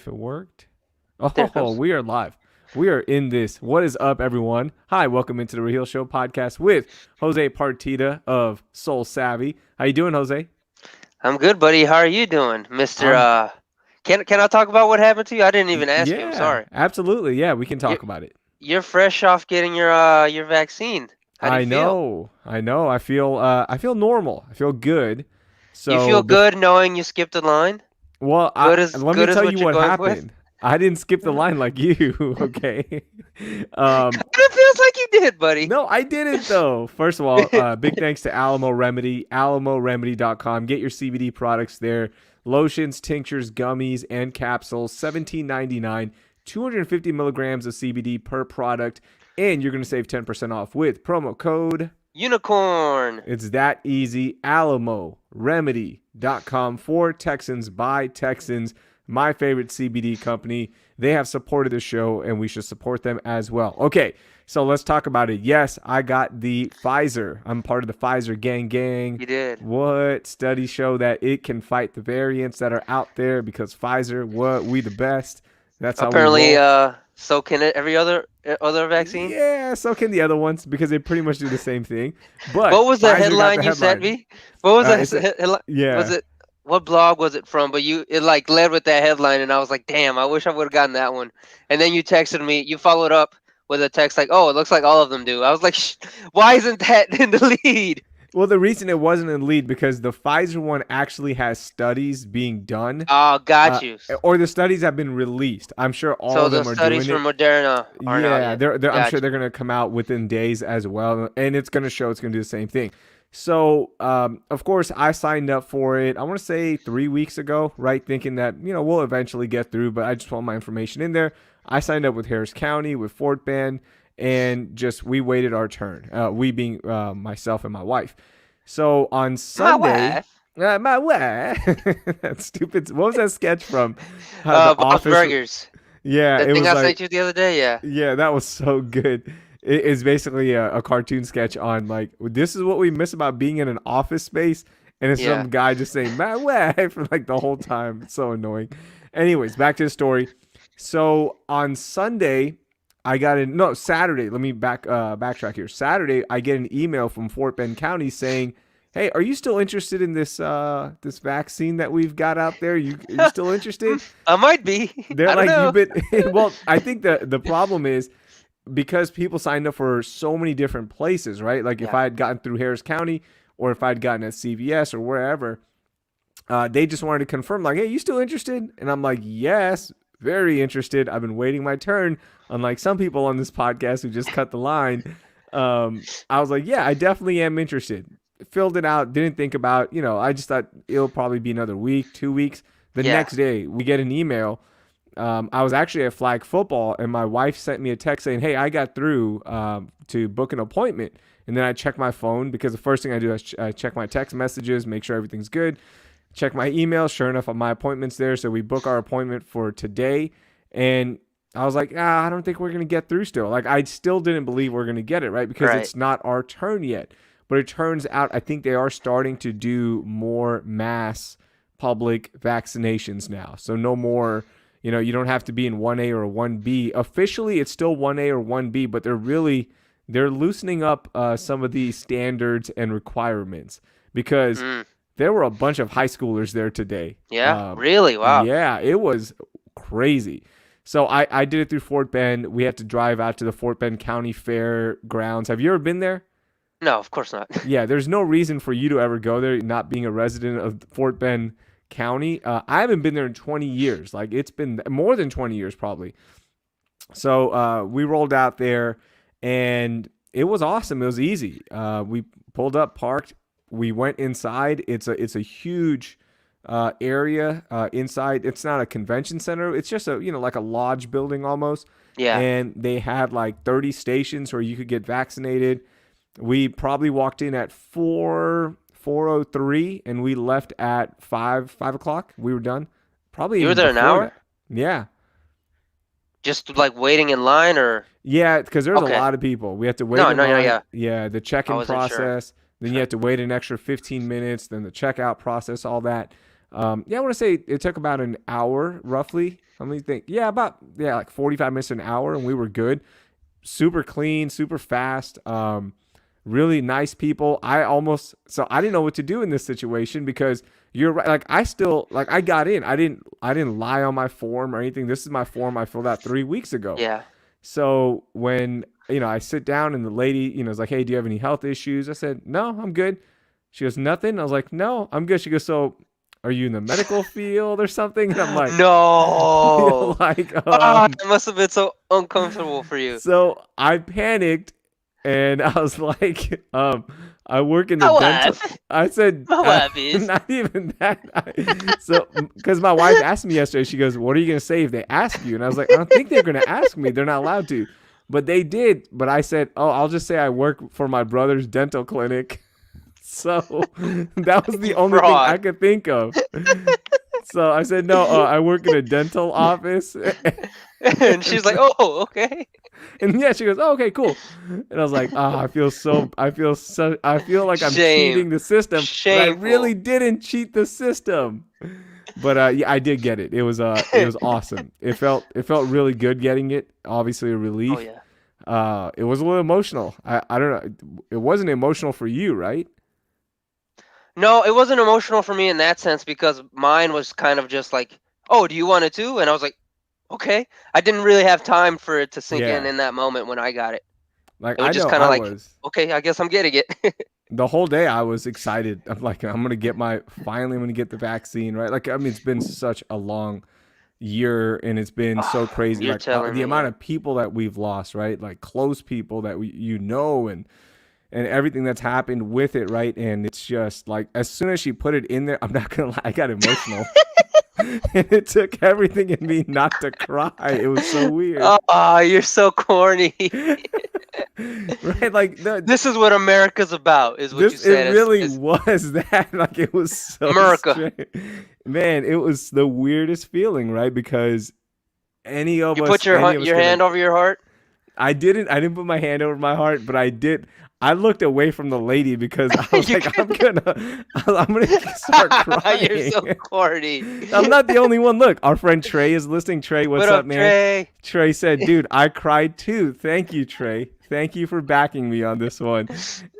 If it worked. There it Oh, comes. we are live. We are in this. What is up, everyone? Hi, welcome into the Raheel Show podcast with Jose Partida of Soul Savvy. How you doing, Jose? I'm good, buddy. How are you doing, Mister? I'm Can I talk about what happened to you? I didn't even ask you. I'm yeah, sorry. absolutely. Yeah, we can You're talk about it. you're fresh off getting your vaccine. How do you I feel? know. I know. I feel normal. I feel good. You feel So, good knowing you skipped the line? well, let me Good as tell you what you're what going with. happened. I didn't skip the Kind line like you, okay? Um of feels like you did, buddy. No, I didn't though. First of all, big thanks to Alamo Remedy, alamoremedy.com. Get your CBD products there. Lotions, tinctures, gummies, and capsules, $17.99, 250 milligrams of CBD per product, and you're going to save 10% off with promo code. Unicorn. It's that easy. alamoremedy.com for Texans by Texans. My favorite CBD company. They have supported the show, and we should support them as well. Okay, so let's talk about it. Yes, I got the Pfizer. I'm part of the Pfizer gang. You did. What studies show that it can fight the variants that are out there because Pfizer, what, we the best. That's how we Apparently, roll. so can it every other vaccine? Yeah, so can the other ones because they pretty much do the same thing. But What was the Pfizer got the headline you sent headline. me? What was It's a, the headline? Was yeah. it what blog was it from? But it like led with that headline, and I was like, damn, I wish I would have gotten that one. And then you texted me. You followed up with a text like, oh, it looks like all of them do. I was like, why isn't that in the lead? Well, the reason it wasn't in lead because the Pfizer one actually has studies being done, Oh, uh, got you. or the studies have been released. I'm sure all So of the them are studies doing for it. Moderna aren't out Yeah, yet. I'm sure Got they're you. gonna come out within days as well, and it's gonna show it's gonna do the same thing. So, of course, I signed up for it. I want to say 3 weeks ago, right? Thinking that we'll eventually get through, but I just want my information in there. I signed up with Harris County with Fort Bend, and just we waited our turn. We being myself and my wife. So on My Sunday, wife. my wife, that stupid. What was that sketch from The Bob's Office? Burgers. Yeah, The it thing was I like sent you the other day. Yeah. yeah, that was so good. It's basically a cartoon sketch on like this is what we miss about being in an office space, and it's Yeah. some guy just saying "my wife" for like the whole time. It's so annoying. Anyways, back to the story. So on Sunday, I got in no Saturday. Let me backtrack here. Saturday, I get an email from Fort Bend County saying, "Hey, are you still interested in this vaccine that we've got out there? Are you still interested?" I might be. They're I don't like, know. "You've been." Well, I think the problem is because people signed up for so many different places, right? Like if Yeah. I had gotten through Harris County or if I'd gotten at CVS or wherever, they just wanted to confirm, like, hey, you still interested? And I'm like, yes, very interested. I've been waiting my turn. Unlike some people on this podcast who just cut the line, I was like, yeah, I definitely am interested. Filled it out, didn't think about, I just thought it'll probably be another week, 2 weeks. The Yeah. next day, we get an email. I was actually at flag football, and my wife sent me a text saying, "Hey, I got through to book an appointment." And then I check my phone because the first thing I do is I check my text messages, make sure everything's good. Check my email. Sure enough, my appointment's there. So we book our appointment for today, and I was like, I don't think we're gonna get through still. Like I still didn't believe we're gonna get it right because Right. it's not our turn yet. But it turns out I think they are starting to do more mass public vaccinations now. So no more you don't have to be in 1A or 1B. Officially, it's still 1A or 1B, but they're loosening up some of the standards and requirements because Mm. there were a bunch of high schoolers there today. Yeah. Really? Wow. Yeah, it was crazy. So I did it through Fort Bend. We had to drive out to the Fort Bend County Fair grounds. Have you ever been there? No, of course not. Yeah, there's no reason for you to ever go there, not being a resident of Fort Bend County. I haven't been there in 20 years. Like it's been more than 20 years probably. So we rolled out there, and it was awesome. It was easy. We pulled up, parked. We went inside. It's a huge area inside. It's not a convention center. It's just a like a lodge building almost. Yeah. And they had like 30 stations where you could get vaccinated. We probably walked in at 4:03, and we left at 5 o'clock. We were done. Probably You were even there an before hour? that. Yeah. Just like waiting in line, or Yeah, because there was a okay. lot of people. We had to wait No, in no, yeah, line. yeah. Yeah, the I check-in wasn't sure. process. Then you had to wait an extra 15 minutes. Then the checkout process, all that. Yeah, I want to say it took about an hour roughly. Let me think. Yeah, like 45 minutes an hour, and we were good. Super clean, super fast. Really nice people. I didn't know what to do in this situation because you're right. Like I got in. I didn't lie on my form or anything. This is my form I filled out 3 weeks ago. Yeah. So when I sit down and the lady is like, "Hey, do you have any health issues?" I said, "No, I'm good." She goes, "Nothing." I was like, "No, I'm good." She goes, "So are you in the medical field or something?" And I'm like, No. like, It must have been so uncomfortable for you. so I panicked and I was like, I work in the My dental. wife. I said, My wife is. not even that. So, because my wife asked me yesterday, she goes, "What are you going to say if they ask you?" And I was like, "I don't think they're going to ask me. They're not allowed to." But they did. But I said, "Oh, I'll just say I work for my brother's dental clinic." So that was the You only thing I fraud. could think of. So I said, "No, I work in a dental office." And she's like, "Oh, okay." And yeah, she goes, "Oh, okay, cool." And I was like, I feel like I'm Shame. cheating the system, but I Shameful. really didn't cheat the system. But yeah, I did get it. It was awesome. It felt really good getting it. Obviously a Oh relief. yeah. It was a little emotional. I don't know. It wasn't emotional for you, right? No, it wasn't emotional for me in that sense because mine was kind of just like, "Oh, do you want it too?" And I was like, "Okay." I didn't really have time for it to sink Yeah. in that moment when I got it. Like It was I just know kind of I like, was. "Okay, I guess I'm getting it." The whole day I was excited. I'm like, I'm gonna get finally I'm gonna get the vaccine, right? Like, I mean, it's been such a long year and it's been so Oh, crazy. you're Like, telling the me, amount yeah. of people that we've lost, right? Like close people that and everything that's happened with it, right? And it's just like as soon as she put it in there, I'm not gonna lie, I got emotional. And it took everything in me not to cry. It was so weird. Oh, you're so corny. Right? Like This is what America's about, is what you it said. really As was that. Like it was so America. strange. Man, it was the weirdest feeling, right? Because You put any of us your could have. hand over your heart. I didn't put my hand over my heart, but I did. I looked away from the lady because I was You like, I'm gonna start You're crying. so corny. I'm not the only one. Look, our friend Trey is listening. Trey, What what's up, up, man? Trey? Trey said, "Dude, I cried too. Thank you, Trey. Thank you for backing me on this one."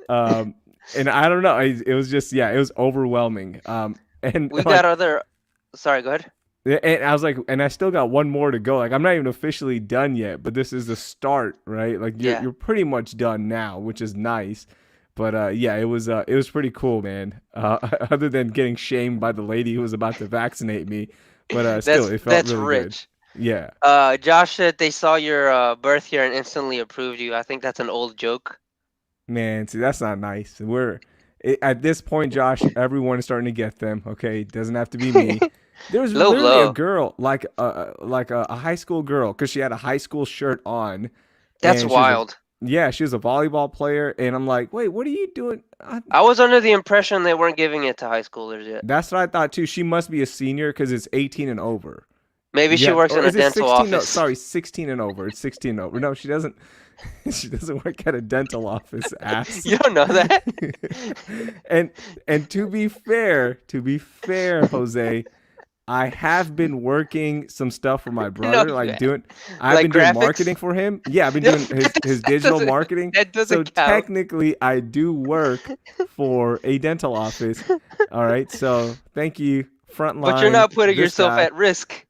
Um, and I don't know. It was just, yeah, it was overwhelming. And We got like, other. Sorry, go ahead. and I was like, and I still got one more to go. Like, I'm not even officially done yet, but this is the start, right? Like, you're Yeah. you're pretty much done now, which is nice. But yeah, it was pretty cool, man. Other than getting shamed by the lady who was about to vaccinate me, but still, it felt That's really good. rich. Yeah, Josh said they saw your birth here and instantly approved you. I think that's an old joke. man. See, that's not nice. At this point, Josh. Everyone is starting to get them. Okay, it doesn't have to be me. There was Low literally a blow. girl, like a high school girl, because she had a high school shirt on, That's and she was wild. she was a volleyball player, and I'm like, wait, what are you doing? I was under the impression they weren't giving it to high schoolers yet. That's what I thought too. She must be a senior because it's 18 and over. Maybe she Yeah, works or in a is it dental 16? No, office. sorry, 16 and over. It's 16 and over. No, she doesn't. She doesn't work at a dental office. Ass. You don't know that? and to be fair, Jose, I have been working some stuff for my No, brother, you like haven't. doing. I've Like been doing graphics? marketing for him. Yeah, I've been No, doing his that digital doesn't marketing. that So doesn't count. technically, I do work for a dental office. All right. So thank you, But you're frontline. not putting This yourself guy. at risk.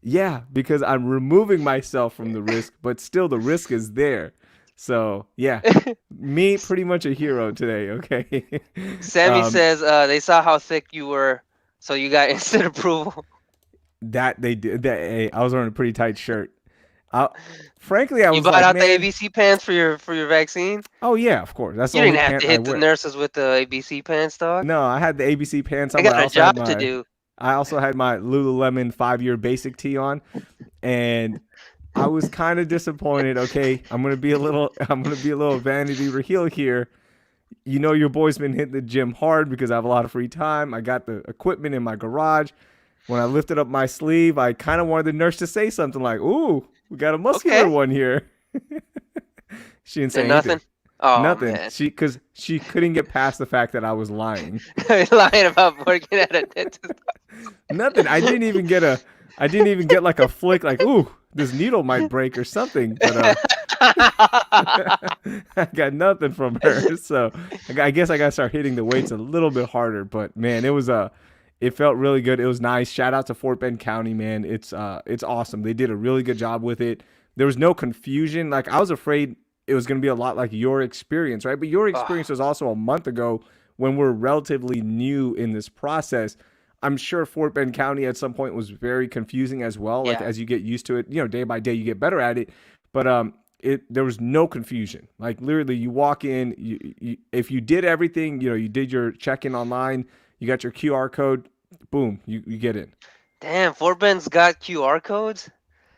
Yeah, because I'm removing myself from the risk, but still the risk is there. So yeah, me pretty much a hero today. Okay. Sammy um, says they saw how thick you were, so you got instant approval. that they did. That hey, I was wearing a pretty tight shirt. I, frankly, I You was bought like, out the man. ABC pants for your vaccine? Oh yeah, of course. That's the You only didn't have pant to I hit the wear. nurses with the ABC pants, dog. No, I had the ABC pants I on, but got a job to do. I also had my Lululemon 5-year basic tee on, and I was kind of disappointed. Okay, I'm gonna be a little vanity Raheel here. Your boy's been hitting the gym hard because I have a lot of free time. I got the equipment in my garage. When I lifted up my sleeve, I kind of wanted the nurse to say something like, "Ooh, we got a muscular Okay. one here." She didn't say Said anything. nothing. Oh Nothing. man, Because she couldn't get past the fact that I was lying. lying about working at a dentist. Nothing. I didn't even get like a flick like, ooh, this needle might break or something. But I got nothing from her. So I guess I got to start hitting the weights a little bit harder. But man, it felt really good. It was nice. Shout out to Fort Bend County, man. It's awesome. They did a really good job with it. There was no confusion. Like I was afraid it was going to be a lot like your experience, right? But your experience was also a month ago when we're relatively new in this process. I'm sure Fort Bend County at some point was very confusing as well. Like Yeah. as you get used to it, day by day you get better at it. But there was no confusion. Like literally, you walk in, if you did everything, you did your check-in online, you got your QR code, boom, you get in. Damn, Fort Bend's got QR codes.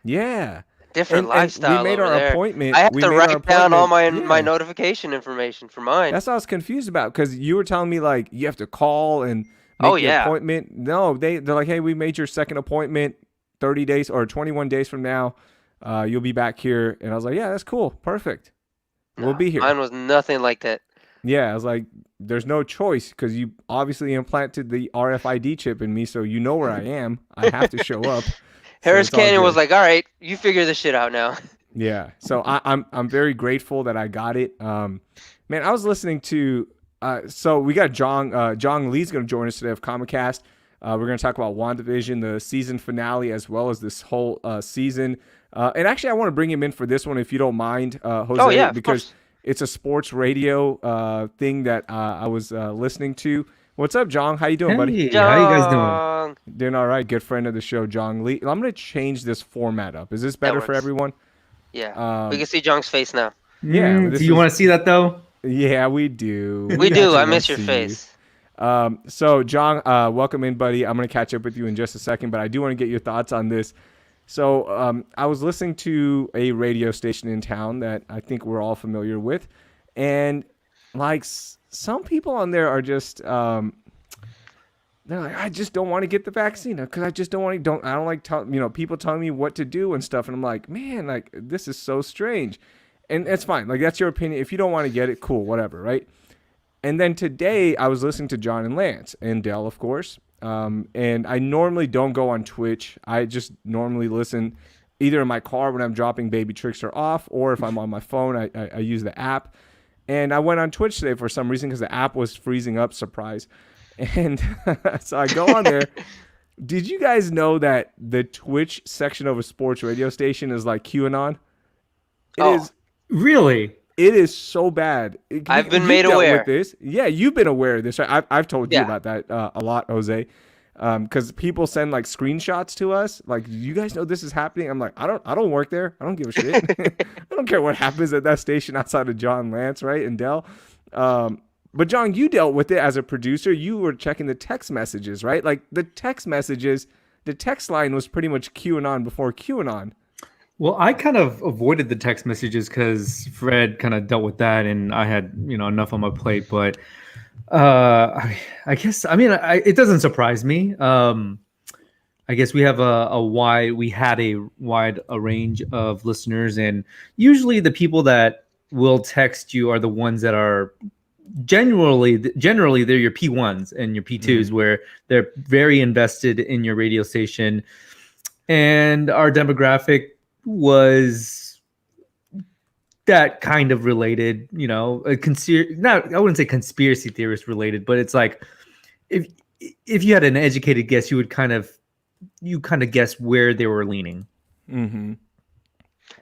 Yeah. Different And we lifestyle made over our there. appointment. I have We to made our write down all appointment. my Yeah. notification information for mine. That's what I was confused about because you were telling me like you have to call and Oh make the yeah. appointment. No, they're like, hey, we made your second appointment 30 days or 21 days from now. You'll be back here. And I was like, yeah, that's cool. Perfect. We'll No, be here. mine was nothing like that. Yeah, I was like, there's no choice because you obviously implanted the RFID chip in me, so you know where I am. I have to show up. So Harris it's all Canyon was good. like, all right, you figure this shit out now. Yeah, so I'm very grateful that I got it. Man, I was listening to so we got John Lee's going to join us today of Comicast. We're going to talk about WandaVision, the season finale, as well as this whole season. And actually, I want to bring him in for this one if you don't mind, Jose, Oh yeah, of because course. it's a sports radio thing that I was listening to. What's up, John? How you doing, buddy? Hey, how you guys doing? Jong. Doing all right. Good friend of the show, John Lee. I'm going to change this format up. Is this That better for works. everyone? Yeah, we can see Jong's face now. Yeah, but Do you want to see that though? Yeah, we do. We do. actually I wanna miss your see you. face. So, John, welcome in, buddy. I'm going to catch up with you in just a second, but I do want to get your thoughts on this. So, I was listening to a radio station in town that I think we're all familiar with, and like some people on there are just, they're like, I just don't want to get the vaccine because I just don't want to. I don't like people telling me what to do and stuff, and I'm like, man, like this is so strange, and it's fine. Like that's your opinion. If you don't want to get it, cool, whatever, right? And then today I was listening to John and Lance and Dell, of course. And I normally don't go on Twitch. I just normally listen either in my car when I'm dropping Baby Trickster off, or if I'm on my phone, I use the app. And I went on Twitch today for some reason because the app was freezing up, surprise. And so I go on there. Did you guys know that the Twitch section of a sports radio station is like QAnon? It Oh. is. Really? It is so bad. I've been You made dealt aware. with this. Yeah, you've been aware of this. Right? I've told you Yeah. about that a lot, Jose. Because people send like screenshots to us. Like, do you guys know this is happening? I'm like, I don't work there. I don't give a shit. I don't care what happens at that station outside of John Lance, right? And Dell. But John, you dealt with it as a producer. You were checking the text messages, right? Like the text messages, the text line was pretty much QAnon before QAnon. Well, I kind of avoided the text messages because Fred kind of dealt with that, and I had enough on my plate. But I guess it doesn't surprise me. I guess we have we had a wide range of listeners, and usually the people that will text you are the ones that are generally they're your P1s and your P2s, where they're very invested in your radio station, and our demographic was that kind of related, I wouldn't say conspiracy theorist related, but it's like if you had an educated guess, you kind of guess where they were leaning. Mm-hmm.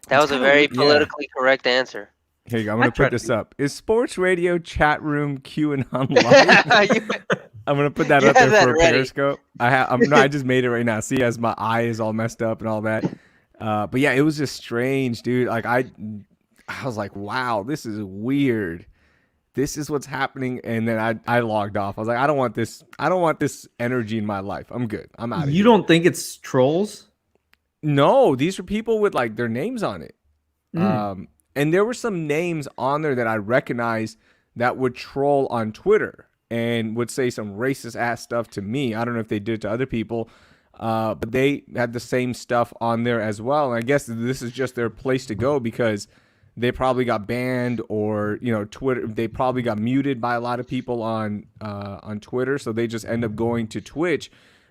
That was a very politically correct answer. Here you go. I'm going to put this up. Is sports radio chat room QAnon live? I'm going to put that up there for a Periscope. I just made it right now. See, as my eye is all messed up and all that. But yeah, it was just strange, dude. Like I was like, wow, this is weird. This is what's happening. And then I logged off. I was like, I don't want this energy in my life. I'm good. I'm out of here. You don't think it's trolls? No, these are people with like their names on it. And there were some names on there that I recognized that would troll on Twitter and would say some racist ass stuff to me. I don't know if they did it to other people, but they had the same stuff on there as well. And I guess this is just their place to go because they probably got banned, or Twitter, they probably got muted by a lot of people on Twitter, so they just end up going to Twitch.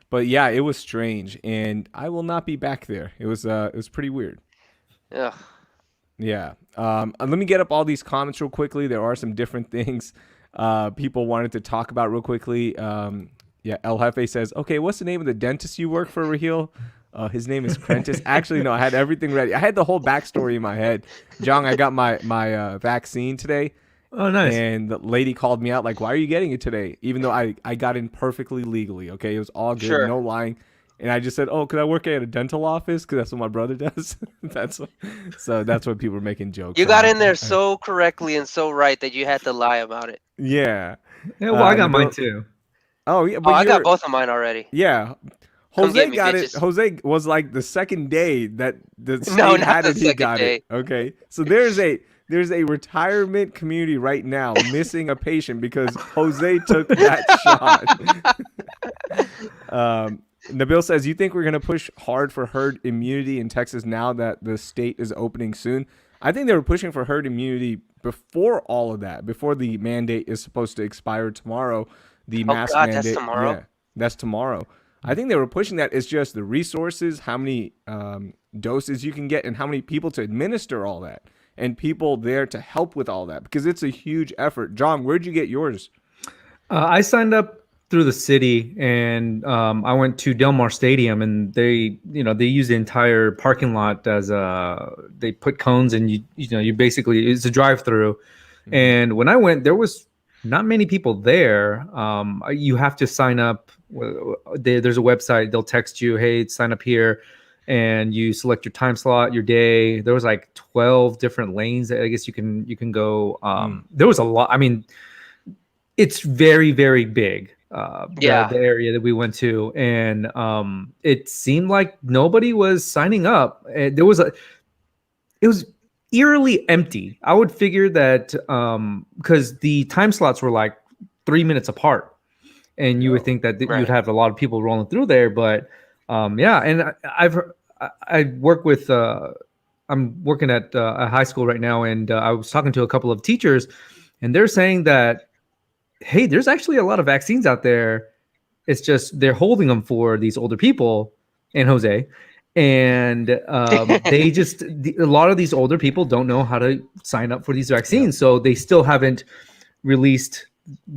But yeah, it was strange, and I will not be back there. It was pretty weird. Ugh. Yeah. Let me get up all these comments real quickly. There are some different things people wanted to talk about real quickly. Yeah, El Jefe says, okay, what's the name of the dentist you work for, Raheel? His name is Prentice. Actually, no, I had everything ready. I had the whole backstory in my head. John, I got my vaccine today. Oh, nice. And the lady called me out like, why are you getting it today? Even though I got in perfectly legally, okay? It was all good, Sure. no lying. And I just said, oh, could I work at a dental office? Because that's what my brother does. That's what people were making jokes. You got about. in there so correctly and so right that you had to lie about it. Yeah. Yeah, well, I got Nabil- mine too. Oh, yeah. Oh, But I got you're- both of mine already. Yeah. Come Jose get me, got it. bitches. Jose was like the second day that the state No, not had the it, he second got day. it. Okay. So there's a retirement community right now missing a patient because Jose took that shot. Nabil says, you think we're going to push hard for herd immunity in Texas now that the state is opening soon? I think they were pushing for herd immunity before all of that, before the mandate is supposed to expire tomorrow. The mask God, mandate. that's tomorrow? Yeah, that's tomorrow. I think they were pushing that. It's just the resources, how many doses you can get, and how many people to administer all that, and people there to help with all that, because it's a huge effort. John, where'd you get yours? I signed up through the city, and I went to Del Mar Stadium, and they use the entire parking lot as they put cones, and you basically, it's a drive-through. And when I went, there was not many people there. You have to sign up. There's a website. They'll text you, hey, sign up here, and you select your time slot, your day. There was like 12 different lanes that I guess you can go. There was a lot. I mean, it's very, very big. The area that we went to, and it seemed like nobody was signing up. It was eerily empty. I would figure that because the time slots were like 3 minutes apart, and you would think that you'd have a lot of people rolling through there. But yeah, and I work with I'm working at a high school right now, and I was talking to a couple of teachers, and they're saying that, hey, there's actually a lot of vaccines out there. It's just they're holding them for these older people and Jose. And they just, a lot of these older people don't know how to sign up for these vaccines. So they still haven't released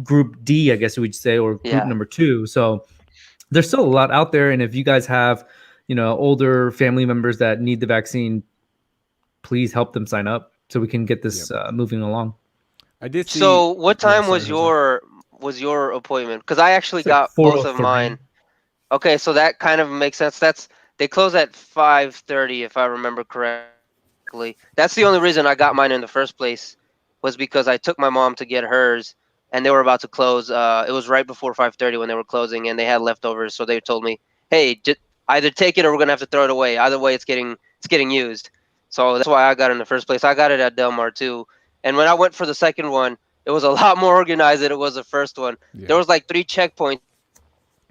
group D, I guess we would say, or group number 2. So there's still a lot out there. And if you guys have, older family members that need the vaccine, please help them sign up so we can get this moving along. I did see. So what time was your appointment? Because I actually got both of mine. Okay, so that kind of makes sense. They close at 5:30 if I remember correctly. That's the only reason I got mine in the first place, was because I took my mom to get hers, and they were about to close. It was right before 5:30 when they were closing, and they had leftovers. So they told me, "Hey, just either take it or we're gonna have to throw it away. Either way, it's getting used." So that's why I got it in the first place. I got it at Del Mar too. And when I went for the second one, it was a lot more organized than it was the first one. Yeah. There was like 3 checkpoints.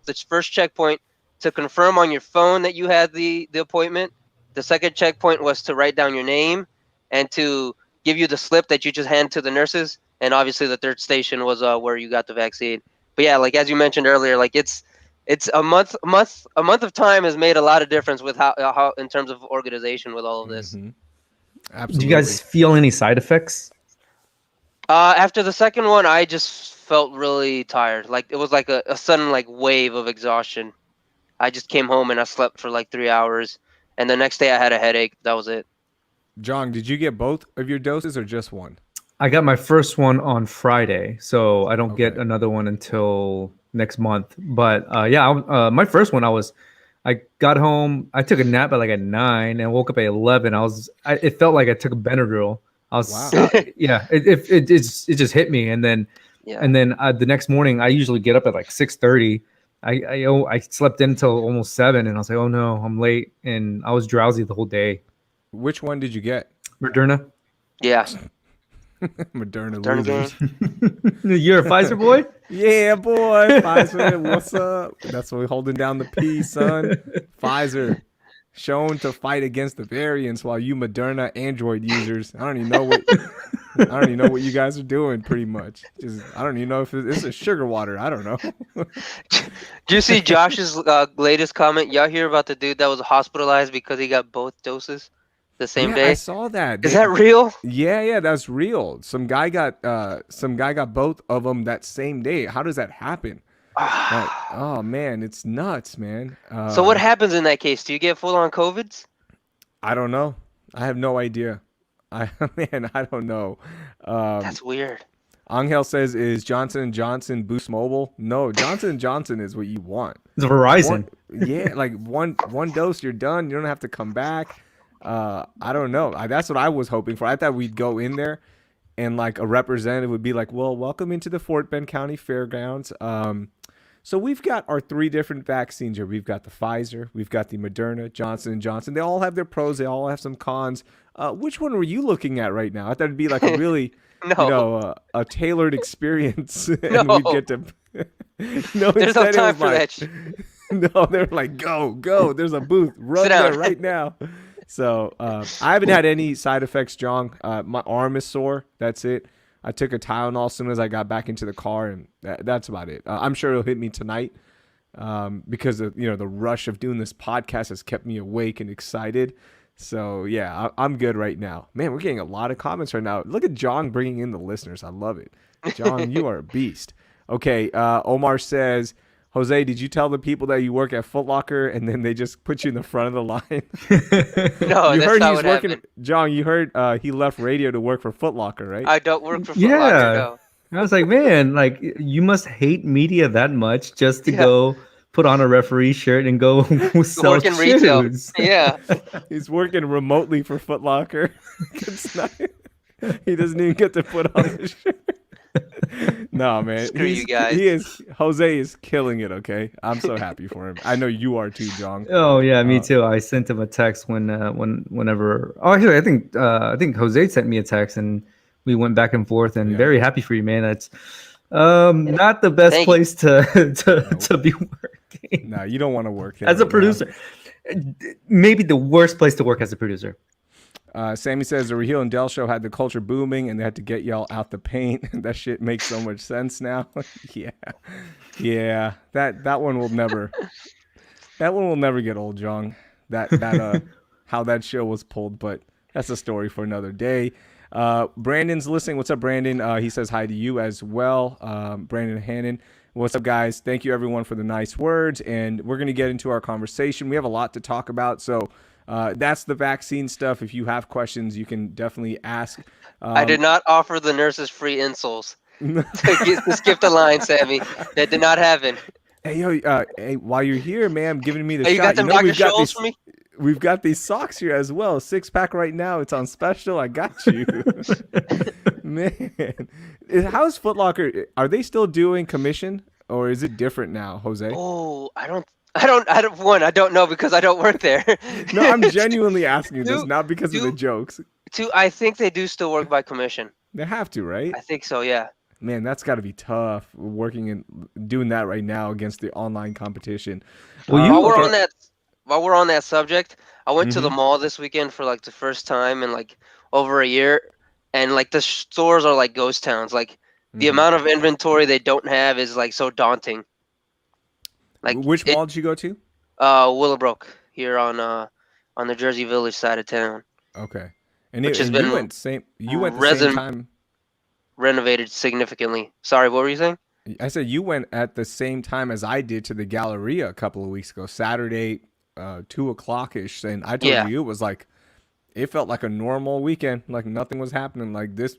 The first checkpoint to confirm on your phone that you had the appointment. The second checkpoint was to write down your name and to give you the slip that you just hand to the nurses. And obviously the third station was where you got the vaccine. But yeah, like as you mentioned earlier, like it's a month of time has made a lot of difference with how in terms of organization with all of this. Mm-hmm. Absolutely. Do you guys feel any side effects? After the second one, I just felt really tired. Like it was like a sudden like wave of exhaustion. I just came home and I slept for like 3 hours, and the next day I had a headache. That was it. John, did you get both of your doses or just one? I got my first one on Friday, so I don't get another one until next month. But my first one, I got home. I took a nap at 9 and woke up at 11. It felt like I took a Benadryl. It just hit me, and then the next morning I usually get up at 6:30. I slept in until almost 7, and I was like, oh no, I'm late, and I was drowsy the whole day. Which one did you get? Moderna. Yeah. Moderna losers. You're a Pfizer boy? Yeah, boy. Pfizer, what's up? That's what we're holding down the P, son. Pfizer. shown to fight against the variants, while you Moderna Android users, I don't even know what you guys are doing. Pretty much, just I don't even know if it's a sugar water. I don't know. Do you see Josh's latest comment? Y'all hear about the dude that was hospitalized because he got both doses the same Yeah, day? I saw that. Is that real? Yeah, that's real. Some guy got both of them that same day. How does that happen? Like, oh man, it's nuts, man. So what happens in that case? Do you get full on COVIDs? I don't know. I have no idea. I don't know. That's weird. Angel says, "Is Johnson & Johnson Boost Mobile?" No, Johnson & Johnson is what you want. It's Verizon. Yeah, like one dose, you're done. You don't have to come back. I don't know. That's what I was hoping for. I thought we'd go in there and like a representative would be like, "Well, welcome into the Fort Bend County Fairgrounds. So we've got our 3 different vaccines here. We've got the Pfizer, we've got the Moderna, Johnson & Johnson. They all have their pros. They all have some cons. Which one were you looking at right now?" I thought it'd be like a really, a tailored experience, and we'd get to. No, there's no time for that. No, they're like, go. There's a booth. Run there right now. So I haven't had any side effects, John. My arm is sore. That's it. I took a Tylenol as soon as I got back into the car, and that's about it. I'm sure it'll hit me tonight because of, the rush of doing this podcast has kept me awake and excited. So yeah, I'm good right now. Man, we're getting a lot of comments right now. Look at John bringing in the listeners. I love it. John, you are a beast. Okay, Omar says, "Jose, did you tell the people that you work at Foot Locker and then they just put you in the front of the line?" No, you that's heard not he's what working. happened. John, you heard he left radio to work for Foot Locker, right? I don't work for Foot Locker, no. I was like, man, like you must hate media that much just to go put on a referee shirt and go sell work in shoes. retail. Yeah. He's working remotely for Foot Locker. He doesn't even get to put on the shirt. No, man. Screw you guys. Jose is killing it, okay? I'm so happy for him. I know you are too, John. Oh yeah, me too. I sent him a text whenever. Oh, actually, I think Jose sent me a text and we went back and forth. And very happy for you, man. That's not the best place to be working. No, you don't want to work there as a producer. Maybe the worst place to work as a producer. Sammy says the Raheel and Del show had the culture booming and they had to get y'all out the paint. That shit makes so much sense now. Yeah. That one will never get old, John. That how that show was pulled, but that's a story for another day. Brandon's listening. What's up, Brandon? He says hi to you as well. Brandon Hannon. What's up, guys? Thank you everyone for the nice words, and we're gonna get into our conversation. We have a lot to talk about, so that's the vaccine stuff. If you have questions, you can definitely ask. I did not offer the nurses free insoles to skip the line, Sammy. That did not happen. Hey, hey, while you're here, man, giving me the shot. You got them Dr. Scholl's for me? We've got these socks here as well. 6-pack right now. It's on special. I got you. Man. How's Foot Locker? Are they still doing commission or is it different now, Jose? Oh, I don't know because I don't work there. No, I'm genuinely asking you this, not because of the jokes. I think they do still work by commission. They have to, right? I think so, yeah. Man, that's got to be tough working and doing that right now against the online competition. Well, while we're on that subject, I went to the mall this weekend for like the first time in like over a year, and like the stores are like ghost towns. Like the amount of inventory they don't have is like so daunting. Like which mall did you go to? Willowbrook here on the Jersey Village side of town. Okay, and you went the same time. Renovated significantly. Sorry, what were you saying? I said you went at the same time as I did to the Galleria a couple of weeks ago, Saturday, 2:00-ish, and I told you it was like, it felt like a normal weekend, like nothing was happening, like this,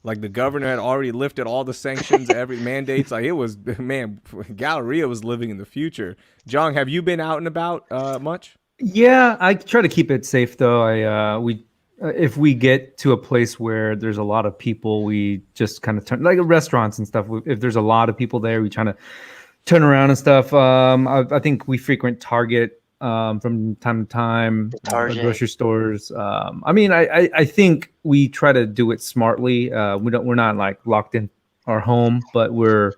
like the governor had already lifted all the sanctions, every mandates, like it was, man, Galleria was living in the future. John, have you been out and about much? Yeah, I try to keep it safe though. If we get to a place where there's a lot of people, we just kind of turn, like restaurants and stuff. If there's a lot of people there, we try to turn around and stuff. I think we frequent Target from time to time, grocery stores. I think we try to do it smartly. We're not like locked in our home, but we're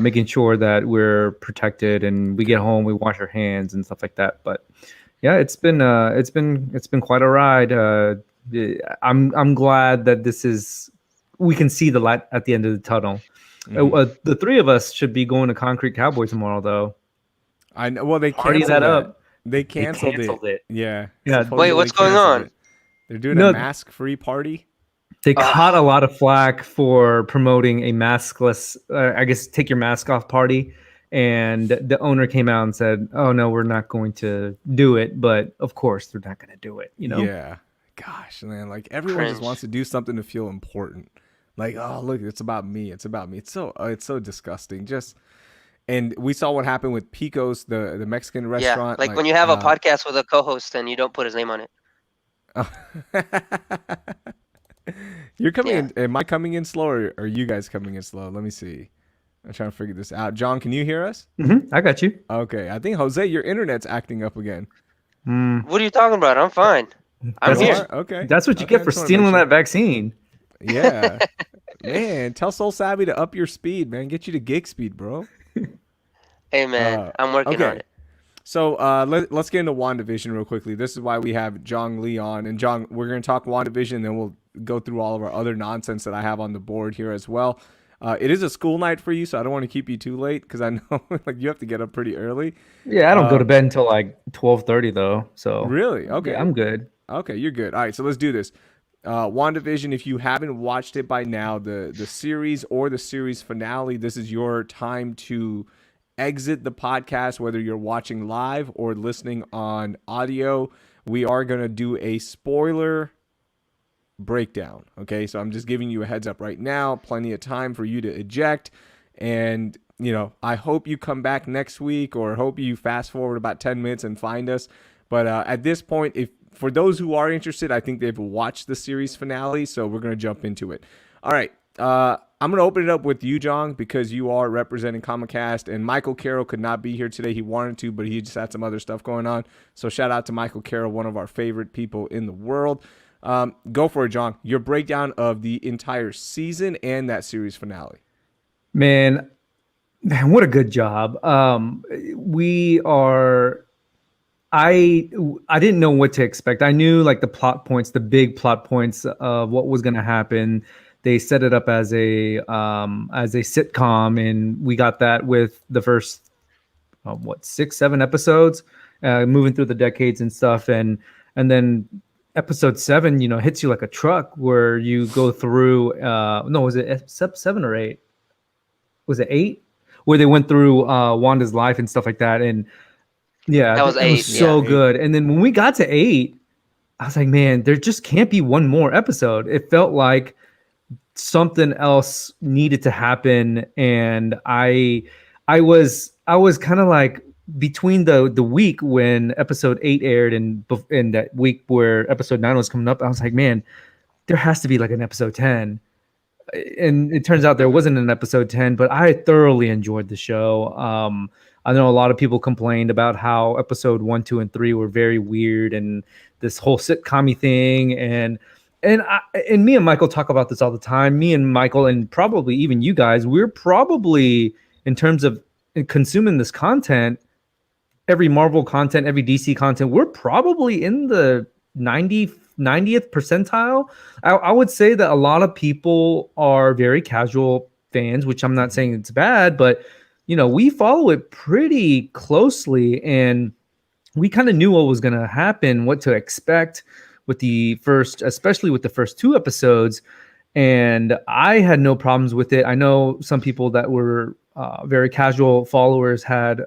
making sure that we're protected and we get home, we wash our hands and stuff like that. But Yeah, it's been quite a ride. I'm glad that we can see the light at the end of the tunnel. The three of us should be going to Concrete Cowboy tomorrow, though. I know. Well, they Party canceled that that. up. They They canceled it. canceled it. Yeah. Yeah. Wait, Supposedly what's they going canceled on? it. They're doing a No, mask-free party. they Ugh. caught a lot of flack for promoting a maskless, I guess, take your mask off party. And the owner came out and said, "Oh no, we're not going to do it." But of course, they're not going to do it. You know? Yeah. Gosh, man. Like everyone just Cringe. wants to do something to feel important. Like, oh, look, it's about me. It's about me. It's so disgusting. And we saw what happened with Pico's, the Mexican Yeah, restaurant. like when you have a podcast with a co-host and you don't put his name on it. You're coming Yeah. in. Am I coming in slow or are you guys coming in slow? Let me see. I'm trying to figure this out. John, can you hear us? I got you. Okay. I think Jose, your internet's acting up again. What are you talking about? I'm fine. I'm That's here. what Okay. That's what you Okay, I get for just wanna make stealing sure. that vaccine. Yeah. Man, tell Soul Savvy to up your speed, man. Get you to gig speed, bro. Hey man, I'm working on it. So let's get into WandaVision real quickly. This is why we have Jong Lee on. And Jong, we're going to talk WandaVision, and then we'll go through all of our other nonsense that I have on the board here as well. It is a school night for you, so I don't want to keep you too late because I know like you have to get up pretty early. Yeah, I don't go to bed until like 12:30 though. So Really? Okay. yeah, I'm good. Okay, you're good. All right, so let's do this. WandaVision, if you haven't watched it by now, the series or the series finale, this is your time to exit the podcast, whether you're watching live or listening on audio. We are going to do a spoiler breakdown. Okay, so I'm just giving you a heads up right now. Plenty of time for you to eject. And, you know, I hope you come back next week or hope you fast forward about 10 minutes and find us. But at this point, if for those who are interested, I think they've watched the series finale, so we're going to jump into it. All right. I'm going to open it up with you, Jong, because you are representing Comicast, and Michael Carroll could not be here today. He wanted to, but he just had some other stuff going on. So shout out to Michael Carroll, one of our favorite people in the world. Go for it, Jong. Your breakdown of the entire season and that series finale. Man, what a good job. We are I didn't know what to expect. I knew like the plot points, the big plot points of what was going to happen. They set it up as a sitcom, and we got that with the first 6-7 episodes, moving through the decades and stuff, and then episode 7, hits you like a truck where you go through. No, was it 7 or 8? Was it 8? Where they went through Wanda's life and stuff like that, and yeah, That was it 8. was so Yeah. good. And then when we got to 8, I was like, man, there just can't be one more episode. It felt like something else needed to happen, and I was kind of like between the week when episode 8 aired and that week where episode 9 was coming up, I was like, man, there has to be like an episode 10. And it turns out there wasn't an episode 10, but I thoroughly enjoyed the show. I know a lot of people complained about how episode 1, 2, and 3 were very weird, and this whole sitcom-y thing. And me and Michael talk about this all the time. Me and Michael, and probably even you guys, we're probably, in terms of consuming this content, every Marvel content, every DC content, we're probably in the 90th percentile. I would say that a lot of people are very casual fans, which I'm not saying it's bad, but we follow it pretty closely, and we kind of knew what was going to happen, what to expect with especially with the first 2 episodes. And I had no problems with it. I know some people that were very casual followers had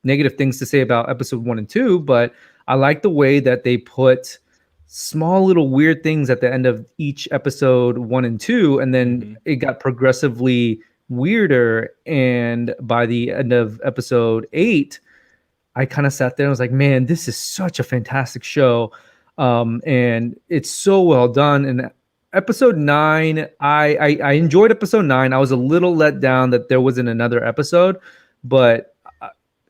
negative things to say about episode 1 and 2, but I like the way that they put small little weird things at the end of each episode 1 and 2, and then it got progressively weirder. And by the end of episode 8, I kind of sat there and was like, man, this is such a fantastic show. And it's so well done. And episode 9, I enjoyed episode 9. I was a little let down that there wasn't another episode, but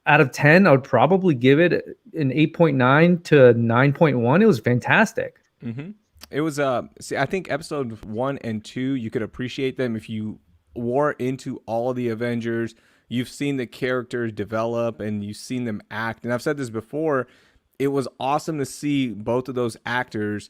out of 10, I would probably give it an 8.9 to 9.1. It was fantastic. It was I think episode 1 and 2, you could appreciate them if you wore into all the Avengers, you've seen the characters develop and you've seen them act. And I've said this before, it was awesome to see both of those actors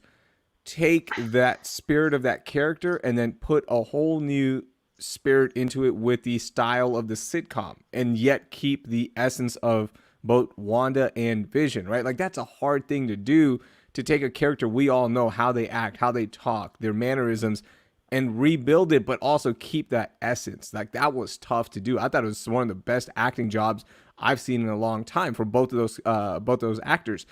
take that spirit of that character and then put a whole new spirit into it with the style of the sitcom and yet keep the essence of both Wanda and Vision, right? Like that's a hard thing to do, to take a character we all know how they act, how they talk, their mannerisms, and rebuild it, but also keep that essence. Like that was tough to do. I thought it was one of the best acting jobs I've seen in a long time for both of those actors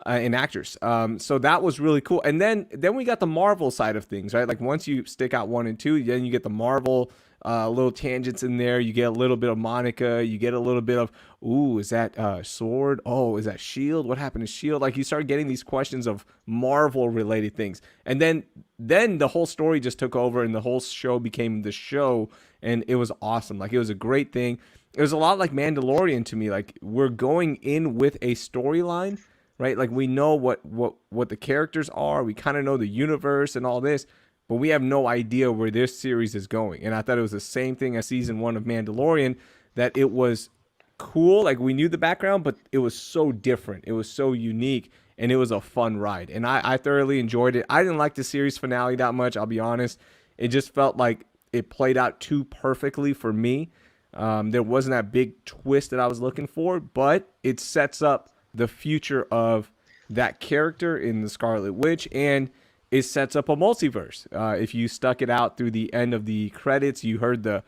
and actors. So that was really cool. And then we got the Marvel side of things, right? Like once you stick out 1 and 2, then you get the Marvel little tangents in there. You get a little bit of Monica. You get a little bit of, ooh, is that Sword? Oh, is that Shield? What happened to Shield? Like you start getting these questions of Marvel related things. And then the whole story just took over and the whole show became the show. And it was awesome. Like it was a great thing. It was a lot like Mandalorian to me. Like we're going in with a storyline, right? Like we know what the characters are. We kind of know the universe and all this, but we have no idea where this series is going. And I thought it was the same thing as season 1 of Mandalorian, that it was cool. Like we knew the background, but it was so different. It was so unique, and it was a fun ride. And I thoroughly enjoyed it. I didn't like the series finale that much, I'll be honest. It just felt like it played out too perfectly for me. There wasn't that big twist that I was looking for, but it sets up the future of that character in the Scarlet Witch, and it sets up a multiverse. If you stuck it out through the end of the credits, you heard the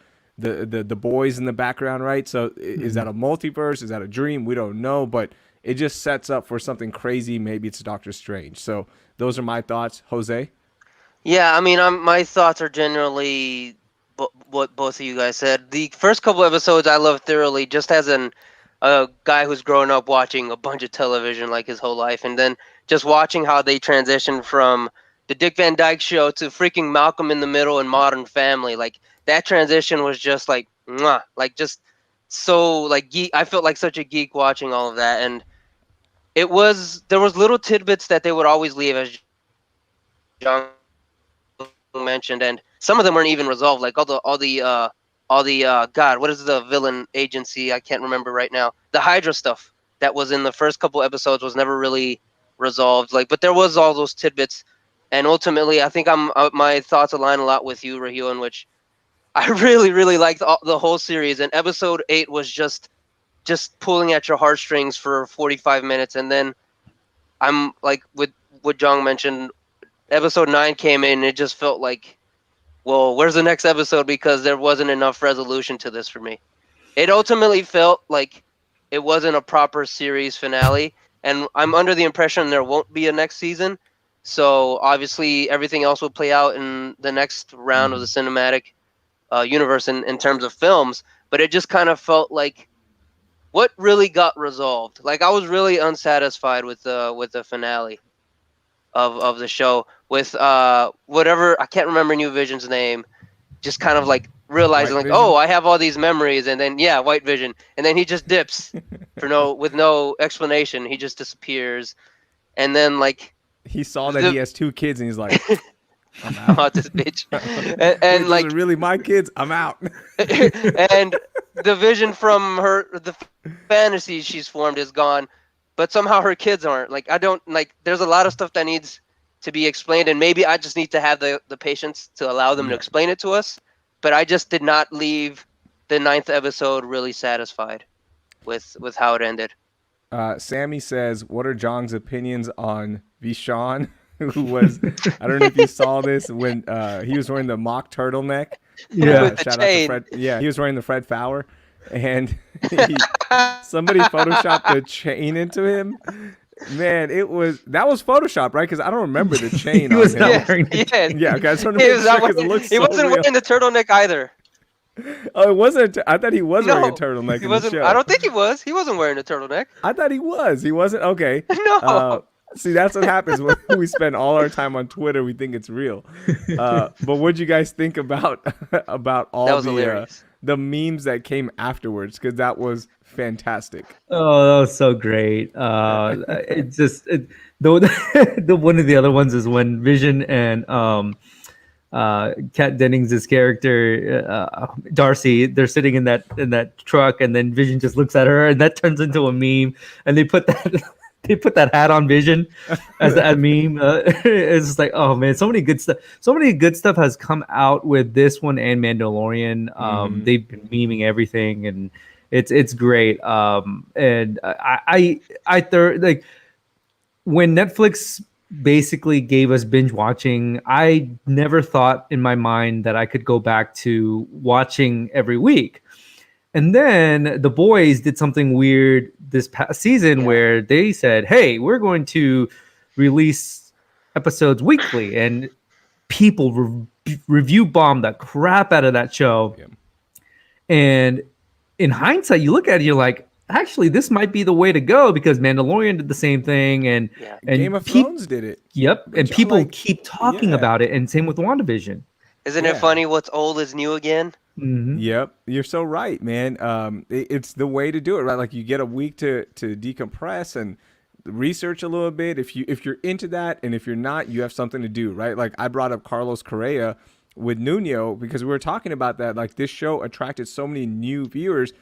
boys in the background, right? So is that a multiverse? Is that a dream? We don't know, but it just sets up for something crazy. Maybe it's Doctor Strange. So those are my thoughts. Jose? Yeah, I mean, my thoughts are generally what both of you guys said. The first couple episodes I loved thoroughly, just as a guy who's grown up watching a bunch of television like his whole life, and then just watching how they transitioned from the Dick Van Dyke Show to freaking Malcolm in the Middle and Modern Family. Like that transition was just like, mwah, like just so like geek. I felt like such a geek watching all of that, and there was little tidbits that they would always leave, as John mentioned, and some of them weren't even resolved. Like all the God, what is the villain agency? I can't remember right now. The Hydra stuff that was in the first couple episodes was never really resolved. Like, but there was all those tidbits, and ultimately, I think my thoughts align a lot with you, Raheel, in which I really, really liked the whole series. And episode 8 was just pulling at your heartstrings for 45 minutes, and then I'm like with what Jong mentioned. Episode 9 came in, and it just felt like, well, where's the next episode? Because there wasn't enough resolution to this for me. It ultimately felt like it wasn't a proper series finale, and I'm under the impression there won't be a next season. So obviously everything else will play out in the next round of the cinematic universe in terms of films. But it just kind of felt like what really got resolved. Like I was really unsatisfied with the finale of the show, with whatever, I can't remember New Vision's name, just kind of like realizing White like, Vision? oh, I have all these memories, and then White Vision, and then he just dips with no explanation. He just disappears, and then like He saw that he has 2 kids, and he's like, I'm out. oh, this bitch, Wait, and those like are really my kids? I'm out. and the vision from the fantasies she's formed is gone, but somehow her kids aren't. Like I don't like. There's a lot of stuff that needs to be explained, and maybe I just need to have the patience to allow them to explain it to us. But I just did not leave the 9th episode really satisfied with how it ended. Sammy says, what are Jong's opinions on Vishon, who was, I don't know if you saw this, when he was wearing the mock turtleneck. Yeah. With the Shout out chain. to Fred. Yeah, he was wearing the Fred Fowler, and somebody photoshopped the chain into him. Man, that was Photoshop, right? Because I don't remember the chain He on was him. not wearing the chain. Yeah, guys, He was not wearing- he wasn't wearing the turtleneck either. Oh, it wasn't. I thought he was wearing a No, turtleneck He in wasn't. the show. I don't think he was. He wasn't wearing a turtleneck. I thought he was. He wasn't. Okay. No. See, that's what happens when we spend all our time on Twitter. We think it's real. But what'd you guys think about all That was hilarious. the memes that came afterwards? Because that was fantastic. Oh, that was so great. The one of the other ones is when Vision and Kat Dennings' character, Darcy, they're sitting in that truck, and then Vision just looks at her, and that turns into a meme. And they put that they put that hat on Vision as a meme. It's just like, oh man, so many good stuff. So many good stuff has come out with this one and Mandalorian. They've been memeing everything, and it's great. And I like when Netflix basically gave us binge watching, I never thought in my mind that I could go back to watching every week. And then the boys did something weird this past season where they said, hey, we're going to release episodes weekly. And people review bombed the crap out of that show. Yeah. And in hindsight, you look at it, you're like, actually, this might be the way to go, because Mandalorian did the same thing, and Game of Thrones did it. Yep, and people keep talking about it, and same with WandaVision. Isn't it funny? What's old is new again. Mm-hmm. Yep, you're so right, man. It's the way to do it, right? Like you get a week to decompress and research a little bit. If you're into that, and if you're not, you have something to do, right? Like I brought up Carlos Correa with Nuno because we were talking about that. Like this show attracted so many new viewers.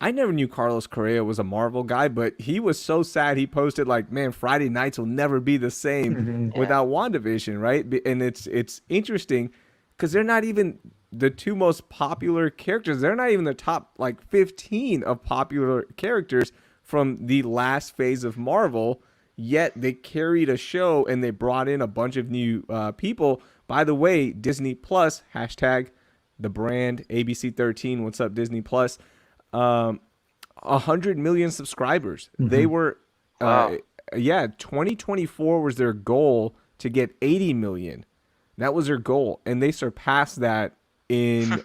I never knew Carlos Correa was a Marvel guy, but he was so sad. He posted like, man, Friday nights will never be the same without WandaVision, right? And it's interesting because they're not even the two most popular characters. They're not even the top like 15 of popular characters from the last phase of Marvel, yet they carried a show and they brought in a bunch of new people. By the way, Disney Plus, hashtag the brand, ABC 13, what's up, Disney Plus? 100 million subscribers. They were, 2024 was their goal to get 80 million. That was their goal, and they surpassed that in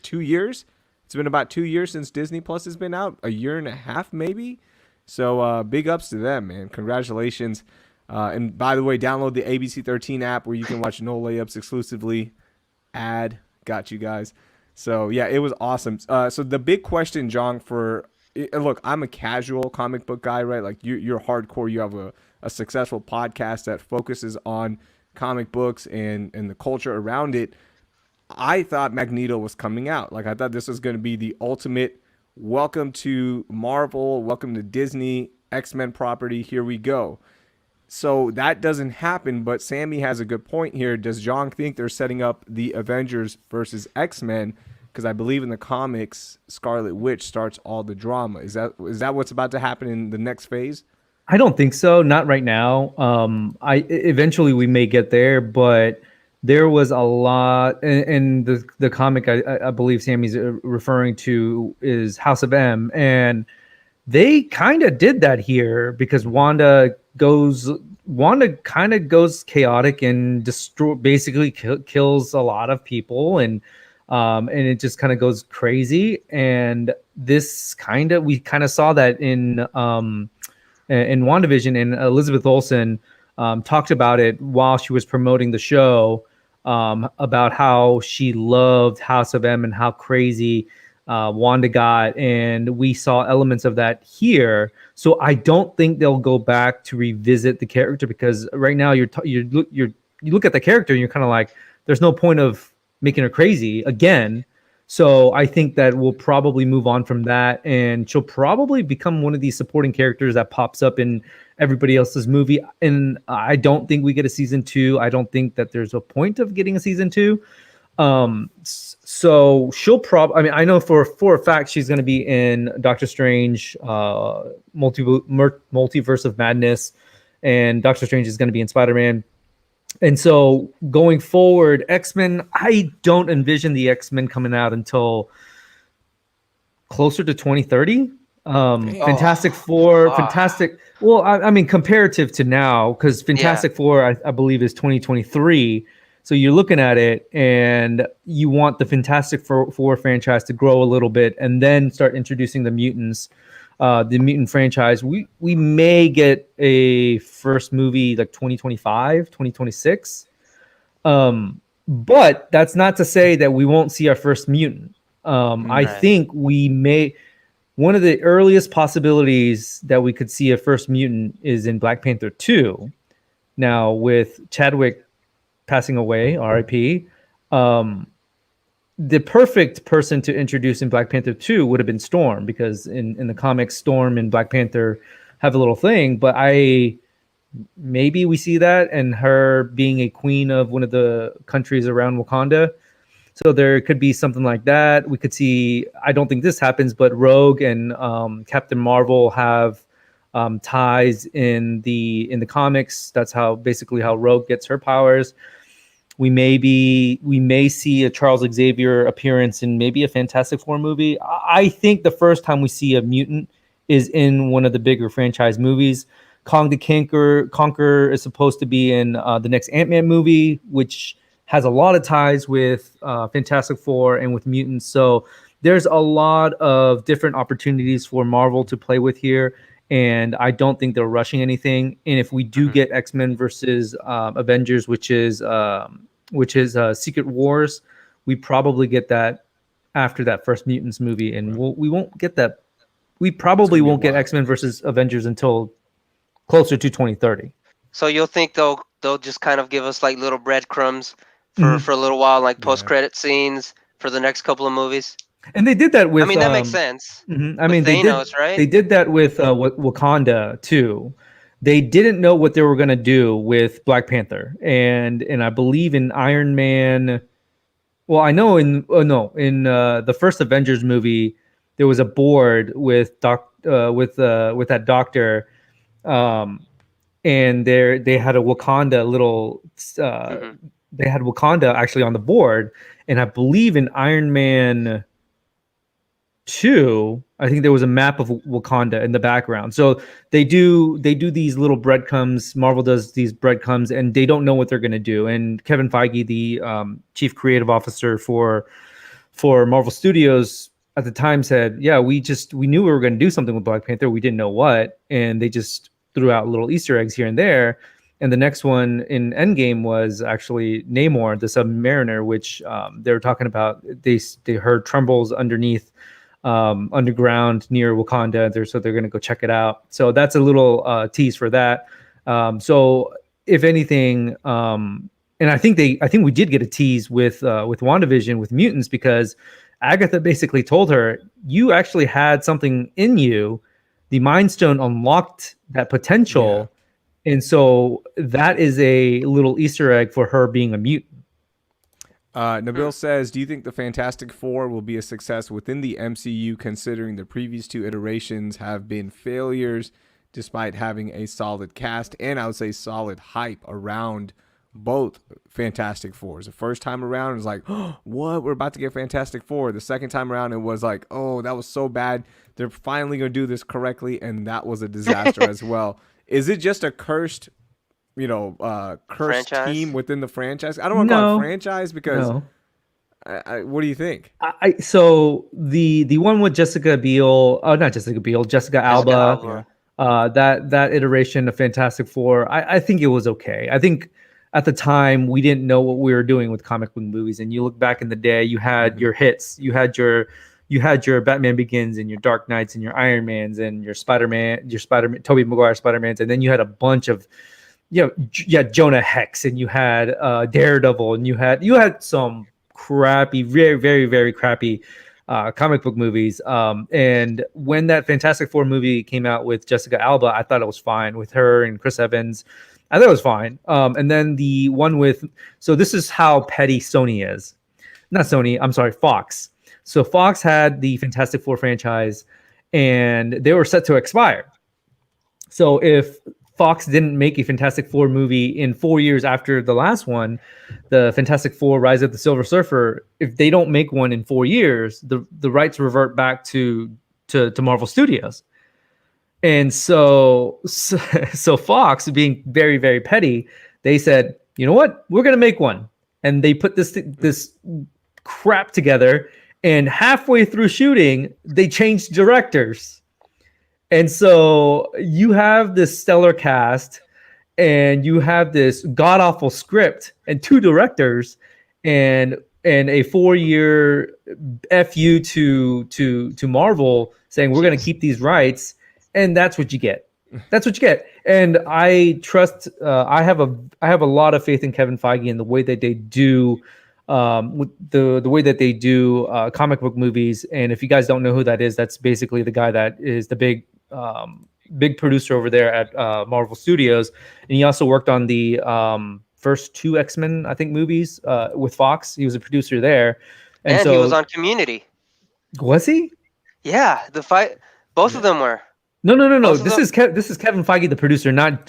2 years. It's been about 2 years since Disney Plus has been out, a year and a half maybe. So big ups to them, man. Congratulations. And by the way, download the ABC 13 app where you can watch No Layups exclusively. Got you guys. So, yeah, it was awesome. So the big question, John, look, I'm a casual comic book guy, right? Like you're hardcore. You have a successful podcast that focuses on comic books and the culture around it. I thought Magneto was coming out. Like I thought this was going to be the ultimate welcome to Marvel, welcome to Disney, X-Men property. Here we go. So that doesn't happen, but Sammy has a good point here. Does John think they're setting up the Avengers versus X-Men? Because I believe in the comics, Scarlet Witch starts all the drama. Is that what's about to happen in the next phase? I don't think so. Not right now. Eventually we may get there, but there was a lot, and the comic I believe Sammy's referring to is House of M, and they kind of did that here because Wanda kind of goes chaotic and basically kills a lot of people, and it just kind of goes crazy. And this we kind of saw that in WandaVision, and Elizabeth Olsen talked about it while she was promoting the show, about how she loved House of M and how crazy Wanda got, and we saw elements of that here. So I don't think they'll go back to revisit the character, because right now you look at the character and you're kind of like, there's no point of making her crazy again. So I think that we'll probably move on from that, and she'll probably become one of these supporting characters that pops up in everybody else's movie. And I don't think we get a season 2. I don't think that there's a point of getting a season 2. So she'll probably, I know for a fact she's going to be in Doctor Strange, Multiverse of Madness, and Doctor Strange is going to be in Spider-Man. And so going forward, X-Men, I don't envision the X-Men coming out until closer to 2030. Fantastic Four, well, I mean, comparative to now, because Fantastic Four, I believe, is 2023. So you're looking at it, and you want the Fantastic Four franchise to grow a little bit, and then start introducing the mutants, the mutant franchise. We may get a first movie like 2025, 2026. But that's not to say that we won't see our first mutant. I think we may. One of the earliest possibilities that we could see a first mutant is in Black Panther 2. Now, with Chadwick passing away, RIP, The perfect person to introduce in Black Panther 2 would have been Storm, because in the comics, Storm and Black Panther have a little thing, but maybe we see that, and her being a queen of one of the countries around Wakanda. So there could be something like that. We could see, I don't think this happens, but Rogue and Captain Marvel have ties in the comics. That's basically how Rogue gets her powers. We may see a Charles Xavier appearance in maybe a Fantastic Four movie. I think the first time we see a mutant is in one of the bigger franchise movies. Kong the Conqueror is supposed to be in the next Ant-Man movie, which has a lot of ties with Fantastic Four and with mutants. So there's a lot of different opportunities for Marvel to play with here, and I don't think they're rushing anything. And if we do get X-Men versus Avengers, which is Secret Wars, we probably get that after that first Mutants movie, and we won't get that. We probably won't get X-Men versus Avengers until closer to 2030. So you'll think they'll just kind of give us like little breadcrumbs for a little while, like post-credit scenes for the next couple of movies. And they did that with. I mean, that makes sense. I mean, Thanos, right? They did that with Wakanda too. They didn't know what they were going to do with Black Panther, and I believe in Iron Man. Well, I know in the first Avengers movie, there was a board with that doctor, and they had a Wakanda little. They had Wakanda actually on the board, and I believe in Iron Man 2, I think there was a map of Wakanda in the background. So they do these little breadcrumbs. Marvel does these breadcrumbs, and they don't know what they're going to do. And Kevin Feige, the chief creative officer for Marvel Studios at the time, said, "Yeah, we knew we were going to do something with Black Panther. We didn't know what." And they just threw out little Easter eggs here and there. And the next one in Endgame was actually Namor, the Submariner, which they were talking about. They heard trembles underground near Wakanda. So they're going to go check it out. So that's a little tease for that. So if anything, and I think we did get a tease with WandaVision with mutants, because Agatha basically told her, you actually had something in you. The Mind Stone unlocked that potential. Yeah. And so that is a little Easter egg for her being a mutant. Nabil says, do you think the Fantastic Four will be a success within the MCU, considering the previous 2 iterations have been failures despite having a solid cast and I would say solid hype around both Fantastic Fours? The first time around it was like, oh, what? We're about to get Fantastic Four. The second time around it was like, oh, that was so bad. They're finally going to do this correctly, and that was a disaster as well. Is it just a cursed franchise team within the franchise? I don't want to call it franchise because what do you think? So the one with Jessica Alba. That iteration of Fantastic Four, I think it was okay. I think at the time we didn't know what we were doing with comic book movies, and you look back in the day, you had your hits, you had your Batman Begins and your Dark Knights and your Iron Mans and your Spider-Man, Tobey Maguire Spider-Mans, and then you had a bunch of, Jonah Hex, and you had Daredevil, and you had some crappy, very, very, very crappy comic book movies. And when that Fantastic Four movie came out with Jessica Alba, I thought it was fine with her and Chris Evans. I thought it was fine. And then the one so this is how petty Sony is. Not Sony, I'm sorry, Fox. So Fox had the Fantastic Four franchise, and they were set to expire. So if Fox didn't make a Fantastic Four movie in 4 years after the last one, the Fantastic Four Rise of the Silver Surfer, if they don't make one in 4 years, the rights revert back to Marvel Studios. And so Fox, being very, very petty, they said, you know what, we're going to make one. And they put this crap together, and halfway through shooting, they changed directors. And so you have this stellar cast, and you have this god-awful script and 2 directors, and a 4-year FU to Marvel saying, we're going to keep these rights. And that's what you get. That's what you get. And I trust. I have a lot of faith in Kevin Feige and the way that they do with the way that they do comic book movies. And if you guys don't know who that is, that's basically the guy that is the big producer over there at Marvel Studios, and he also worked on the first two X-Men, I think, movies with Fox. He was a producer there, and And he was so on Community. was he? Yeah, the fight. Both of them were. No. Both of This them. is this is Kevin Feige, the producer, not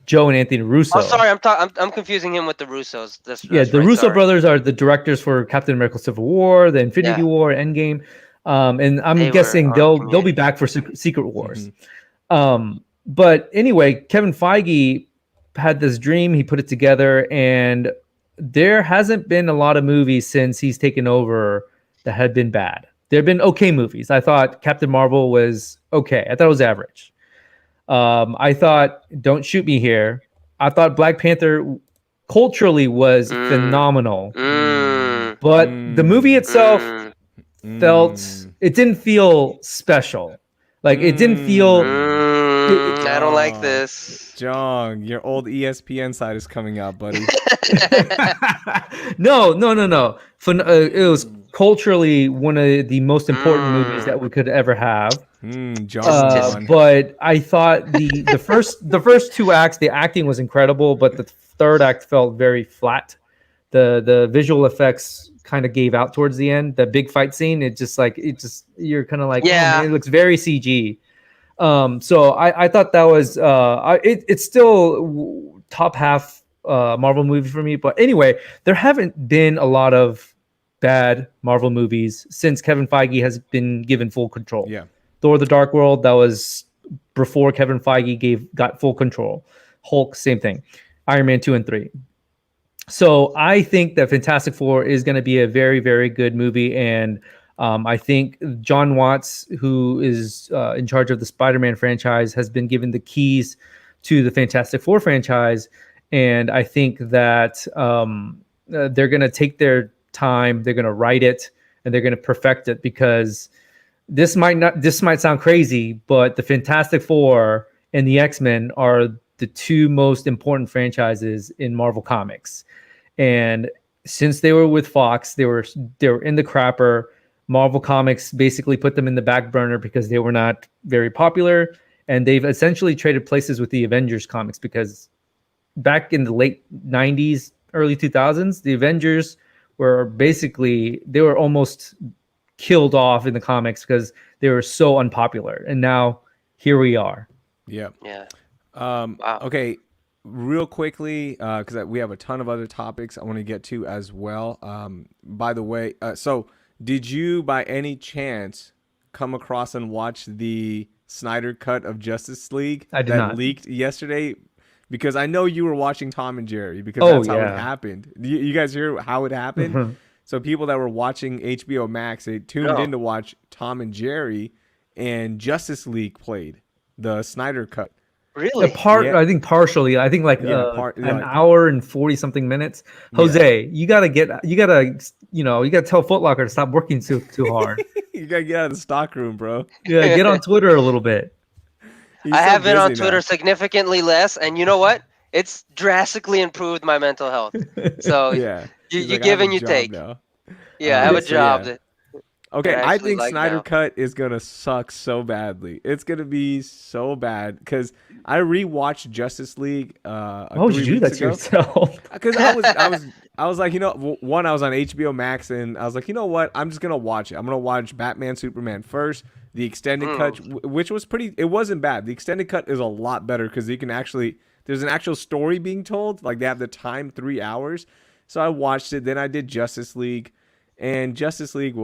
Joe and Anthony Russo. Oh, sorry, I'm confusing him with the Russos. That's The right, Russo sorry. brothers are the directors for Captain America: Civil War, the Infinity Yeah. War, Endgame, and I'm They were guessing on they'll Community. be back for Secret Wars. But anyway, Kevin Feige had this dream. He put it together, and there hasn't been a lot of movies since he's taken over that had been bad. There have been okay movies. I thought Captain Marvel was okay. I thought it was average. I thought Don't Shoot Me Here. I thought Black Panther culturally was phenomenal, but the movie itself felt, it didn't feel special. Like it didn't feel. I don't like this. Jong, your old ESPN side is coming out, buddy. No. It was culturally one of the most important movies that we could ever have. John. But I thought the first two acts, the acting was incredible, but the third act felt very flat. The visual effects kind of gave out towards the end. The big fight scene, you're kind of like, Yeah. oh, man, it looks very CG. So I thought that was it's still top half Marvel movie for me. But anyway, there haven't been a lot of bad Marvel movies since Kevin Feige has been given full control. Yeah. Thor: The Dark World, that was before Kevin Feige got full control. Hulk, same thing. Iron Man 2 and 3. So I think that Fantastic Four is going to be a very, very good movie. And I think John Watts, who is in charge of the Spider-Man franchise, has been given the keys to the Fantastic Four franchise. And I think that they're going to take their time, they're going to write it, and they're going to perfect it, because this might sound crazy, but the Fantastic Four and the X-Men are the two most important franchises in Marvel Comics. And since they were with Fox, they were in the crapper. Marvel Comics basically put them in the back burner because they were not very popular, and they've essentially traded places with the Avengers comics, because back in the late 90s, early 2000s, the Avengers were almost killed off in the comics because they were so unpopular. And now here we are. Yeah. Wow. Okay, real quickly, because we have a ton of other topics I want to get to as well. By the way, so did you by any chance come across and watch the Snyder cut of Justice League I did that not. leaked yesterday? Because I know you were watching Tom and Jerry, because that's how it happened. You guys hear how it happened? Mhm. So people that were watching HBO Max, they tuned in to watch Tom and Jerry, and Justice League played the Snyder cut. Really? Yeah. I think partially. I think an hour and 40 something minutes. Jose, you gotta tell Foot Locker to stop working too hard. You gotta get out of the stock room, bro. Yeah, get on Twitter a little bit. I have been on Twitter significantly less, and you know what? It's drastically improved my mental health. So yeah, you give and you take. Now. Yeah, I have a job. Yeah. Okay, I think like Snyder now. Cut is gonna suck so badly. It's gonna be so bad, because I rewatched Justice League. Why would you do that to yourself? Because I was like, one, I was on HBO Max, and I was like, you know what? I'm just gonna watch it. I'm gonna watch Batman Superman first. The extended cut, which was it wasn't bad. The extended cut is a lot better, because you can there's an actual story being told. Like, they have the time 3 hours. So I watched it. Then I did Justice League, and Justice League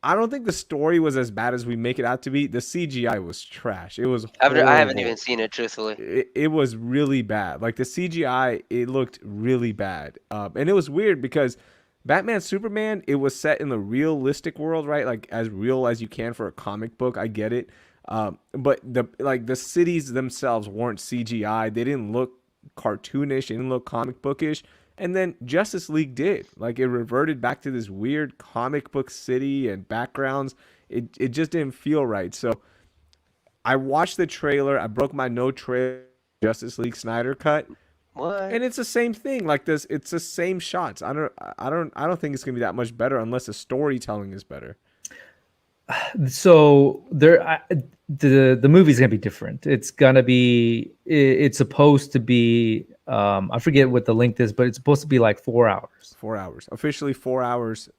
I don't think the story was as bad as we make it out to be. The CGI was trash. It was horrible. I haven't even seen it, truthfully. It was really bad. Like, the CGI, it looked really bad. And it was weird because Batman Superman, it was set in the realistic world, right? Like, as real as you can for a comic book. I get it. But the cities themselves weren't CGI. They didn't look cartoonish. They didn't look comic bookish. And then Justice League did. Like, it reverted back to this weird comic book city and backgrounds. It just didn't feel right. So I watched the trailer. I broke my no trailer Justice League Snyder Cut. What? And it's the same thing. Like this, it's the same shots. I don't think it's gonna be that much better unless the storytelling is better. So the movie's gonna be different. It's supposed to be I forget what the length is, but it's supposed to be like 4 hours. 4 hours, officially 4 hours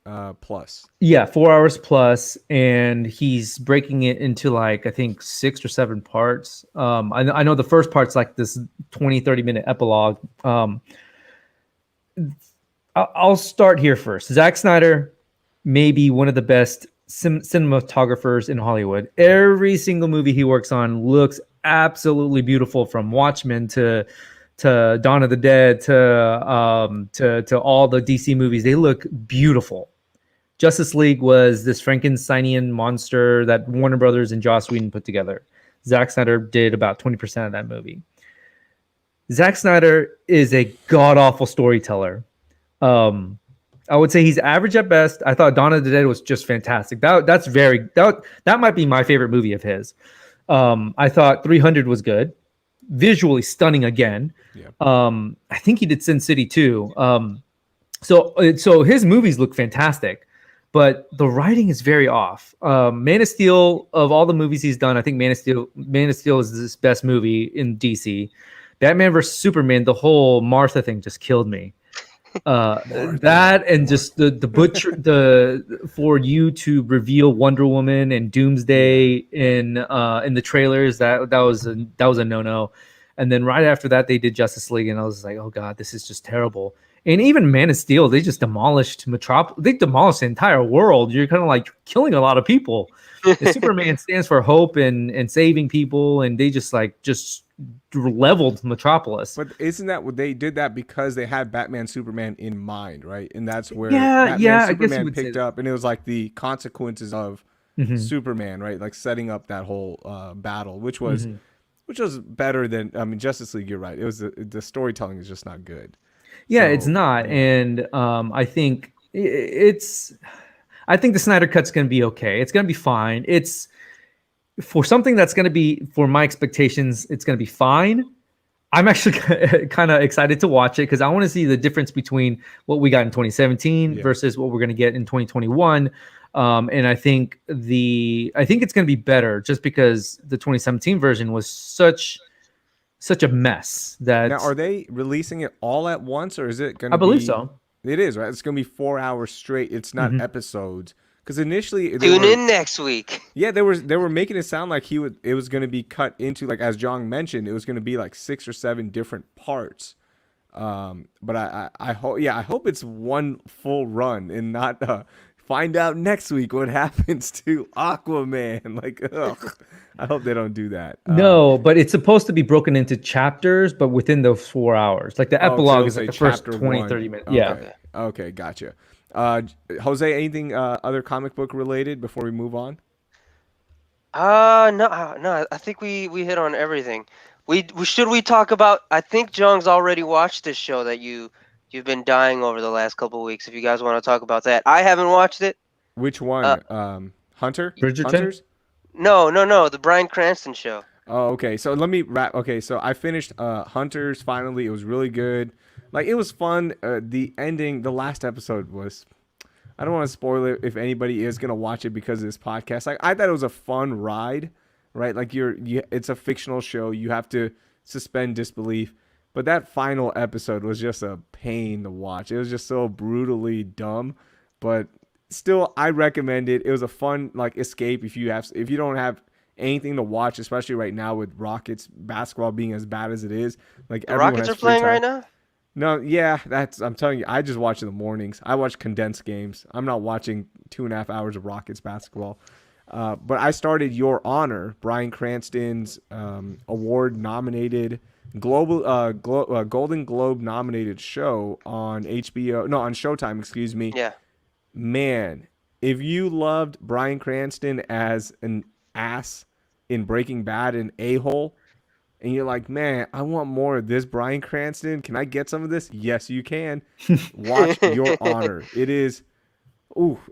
plus. Yeah, 4 hours plus, and he's breaking it into like I think 6 or 7 parts. I know the first part's like this 20-30 minute epilogue. I'll start here first. Zack Snyder may be one of the best cinematographers in Hollywood. Every single movie he works on looks absolutely beautiful, from Watchmen to Dawn of the Dead to all the DC movies. They look beautiful. Justice League was this Frankensteinian monster that Warner Brothers and Joss Whedon put together. Zack Snyder did about 20% of that movie. Zack Snyder is a god-awful storyteller. I would say he's average at best. I thought Dawn of the Dead was just fantastic. That might be my favorite movie of his. I thought 300 was good, visually stunning again. Yeah. I think he did Sin City too. So his movies look fantastic, but the writing is very off. Man of Steel, of all the movies he's done, I think Man of Steel is his best movie in DC. Batman vs Superman, the whole Martha thing just killed me. That and just the butcher for you to reveal Wonder Woman and Doomsday in the trailers, that was a no-no. And then right after that they did Justice League, and I was like, oh god, this is just terrible. And even Man of Steel, they just demolished They demolished the entire world. You're kind of like killing a lot of people. Superman stands for hope and saving people, and they just leveled Metropolis. But isn't that what they did? That because they had Batman Superman in mind, right? And that's where Batman Superman picked up, and it was like the consequences of Superman, right? Like setting up that whole battle, which was better than Justice League. You're right. It was the storytelling is just not good. Yeah, it's not, and I think I think the Snyder Cut's going to be okay. It's going to be fine. It's for something that's going to be, for my expectations, it's going to be fine. I'm actually kind of excited to watch it because I want to see the difference between what we got in 2017 versus what we're going to get in 2021. And I think it's going to be better just because the 2017 version was such a mess. That now, are they releasing it all at once, or is it going to? I believe so. It is, right? It's going to be 4 hours straight. It's not episodes. Because initially, tune in next week. Yeah, they were making it sound like it was going to be cut into, like as Jong mentioned, it was going to be like 6 or 7 different parts. But I hope it's one full run and not find out next week what happens to Aquaman. Like, ugh, I hope they don't do that. No, but it's supposed to be broken into chapters, but within those 4 hours. Like the epilogue is like the first 20, 30 minutes. Okay. Yeah. Okay, gotcha. Jose, anything other comic book related before we move on? No. I think we hit on everything. Should we talk about? I think Jong's already watched this show that you've been dying over the last couple of weeks. If you guys want to talk about that, I haven't watched it. Which one? Hunter? Bridgerton? Hunters? No, the Bryan Cranston show. Oh, okay. So let me wrap. Okay, so I finished Hunters finally. It was really good. Like, it was fun. The ending, the last episode was. I don't want to spoil it if anybody is gonna watch it because of this podcast. Like, I thought it was a fun ride, right? Like it's a fictional show. You have to suspend disbelief. But that final episode was just a pain to watch. It was just so brutally dumb. But still, I recommend it. It was a fun escape if you don't have anything to watch, especially right now with Rockets basketball being as bad as it is. Like, the Rockets are playing right now? No, yeah, I'm telling you, I just watch in the mornings. I watch condensed games. I'm not watching 2.5 hours of Rockets basketball. But I started Your Honor, Bryan Cranston's award-nominated, Golden Globe-nominated show on on Showtime, excuse me. Yeah. Man, if you loved Bryan Cranston as an ass in Breaking Bad, an a-hole, and you're like, man, I want more of this Bryan Cranston. Can I get some of this? Yes, you can. Watch Your Honor. It is,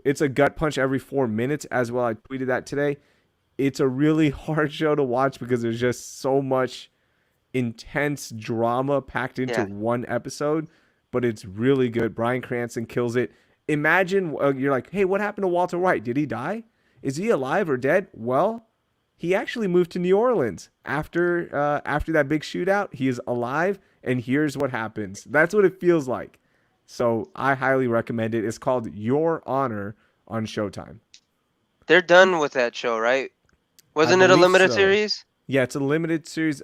it's a gut punch every 4 minutes as well. I tweeted that today. It's a really hard show to watch because there's just so much intense drama packed into Yeah. one episode, but it's really good. Bryan Cranston kills it. Imagine you're like, hey, what happened to Walter White? Did he die? Is he alive or dead? Well, he actually moved to New Orleans after that big shootout. He is alive, and here's what happens. That's what it feels like. So I highly recommend it. It's called Your Honor on Showtime. They're done with that show, right? Wasn't it a believe limited so. series? Yeah, it's a limited series.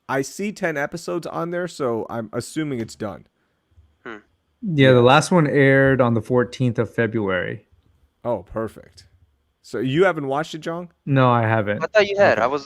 I see 10 episodes on there, so I'm assuming it's done. Yeah, the last one aired on the 14th of February. Oh, perfect. So you haven't watched it, Jong? No, I haven't. I thought you had. Okay.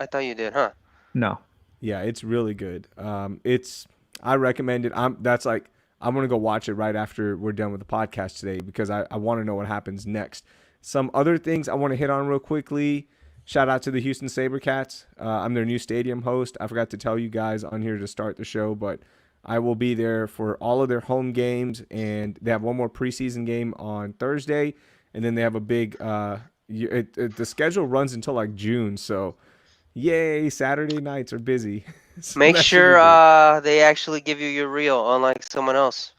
I thought you did, huh? No. Yeah, it's really good. I recommend it. I'm gonna go watch it right after we're done with the podcast today because I want to know what happens next. Some other things I want to hit on real quickly. Shout out to the Houston SaberCats. I'm their new stadium host. I forgot to tell you guys on here to start the show, but I will be there for all of their home games, and they have one more preseason game on Thursday, and then they have a big. The schedule runs until like June, so yay! Saturday nights are busy. So Make that should sure be good. they actually give you your reel, unlike someone else.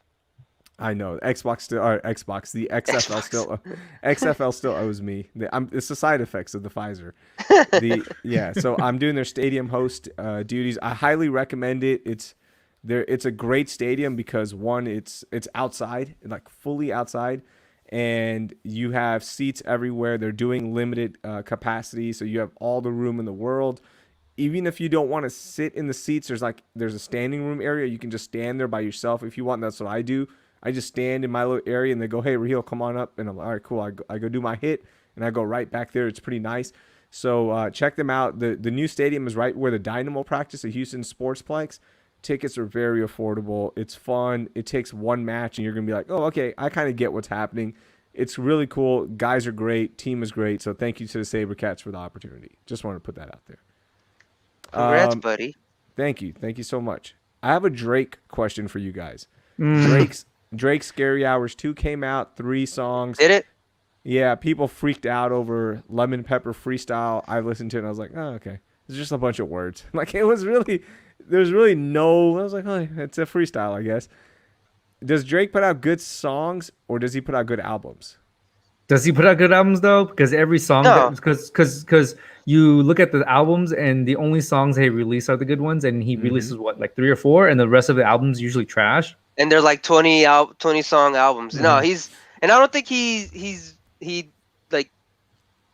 I know Xbox still, or Xbox, the XFL Xbox. still, XFL still owes me. It's the side effects of the Pfizer. So I'm doing their stadium host duties. I highly recommend it. It's a great stadium because one, it's outside, like fully outside, and you have seats everywhere. They're doing limited capacity, so you have all the room in the world. Even if you don't want to sit in the seats, there's a standing room area. You can just stand there by yourself if you want. That's what I do. I just stand in my little area, and they go, "Hey, Raheel, come on up." And I'm like, "All right, cool." I go do my hit, and I go right back there. It's pretty nice. So check them out. The new stadium is right where the Dynamo practice, the Houston Sportsplex. Tickets are very affordable. It's fun. It takes one match, and you're going to be like, "Oh, okay, I kind of get what's happening." It's really cool. Guys are great. Team is great. So thank you to the SaberCats for the opportunity. Just want to put that out there. Congrats, buddy. Thank you. Thank you so much. I have a Drake question for you guys. Mm. Drake's Scary Hours 2 came out, 3 songs. Did it? Yeah, people freaked out over Lemon Pepper Freestyle. I listened to it and I was like, oh, okay. It's just a bunch of words. Like, there's really no, I was like, oh, it's a freestyle, I guess. Does Drake put out good songs or does he put out good albums? Does he put out good albums though? Because every song, No. because you look at the albums and the only songs they release are the good ones, and he releases what, like 3 or 4, and the rest of the albums usually trash. And they're like 20 song albums. No, and I don't think he like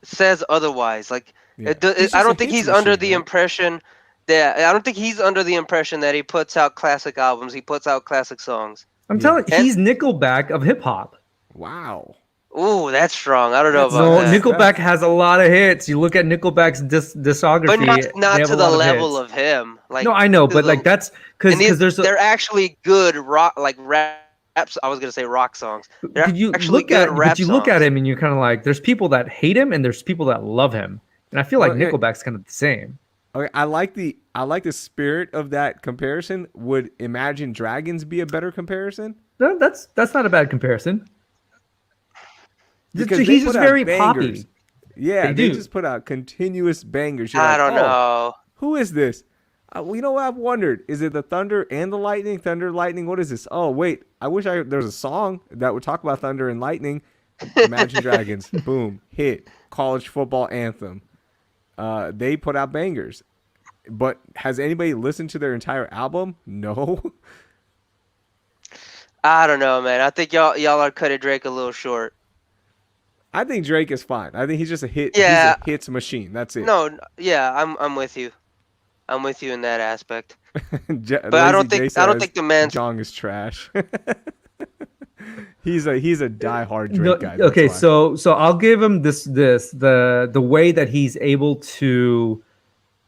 says otherwise. Like Yeah. I don't think he's under the impression that he puts out classic albums. He puts out classic songs. I'm telling you, he's Nickelback of hip hop. Wow. Ooh, that's strong. I don't know about No, that. Nickelback has a lot of hits. You look at Nickelback's discography, But not they have to a the lot of level hits. of him. Like, No, I know, but like that's because they're actually good rock, like raps. I was gonna say rock songs. They're you actually look good at rap but you look songs. at him and you're kind of like, there's people that hate him and there's people that love him, and I feel like Nickelback's kind of the same. Okay, I like the spirit of that comparison. Would Imagine Dragons be a better comparison? No, that's not a bad comparison. Because He's they put just out very bangers. poppy. Yeah, They they do. just put out continuous bangers. You're I like, don't know. who is this? Well, you know what? I've wondered. Is it the Thunder and the Lightning? Thunder, Lightning. What is this? Oh, wait. I wish there was a song that would talk about Thunder and Lightning. Imagine Dragons. Boom. Hit. College football anthem. They put out bangers. But has anybody listened to their entire album? No. I don't know, man. I think y'all are cutting Drake a little short. I think Drake is fine. I think he's just a hit. Yeah. He's a hits machine. That's it. No, yeah, I'm with you. I'm with you in that aspect. But I don't think the man's Jong is trash. he's a diehard Drake No, guy. okay, That's why. so I'll give him the way that he's able to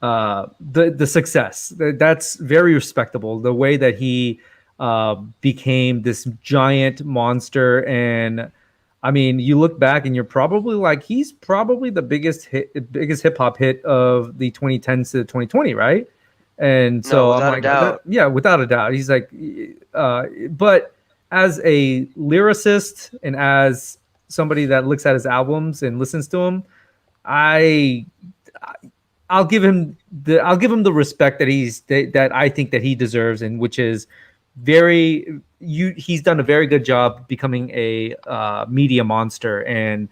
the success. That's very respectable. The way that he became this giant monster, and I mean, you look back and you're probably like, he's probably the biggest hip hop hit of the 2010s to 2020, right? And so I'm like, yeah, without a doubt, he's like, but as a lyricist and as somebody that looks at his albums and listens to him, I'll give him the respect that I think that he deserves, and which is he's done a very good job becoming a media monster, and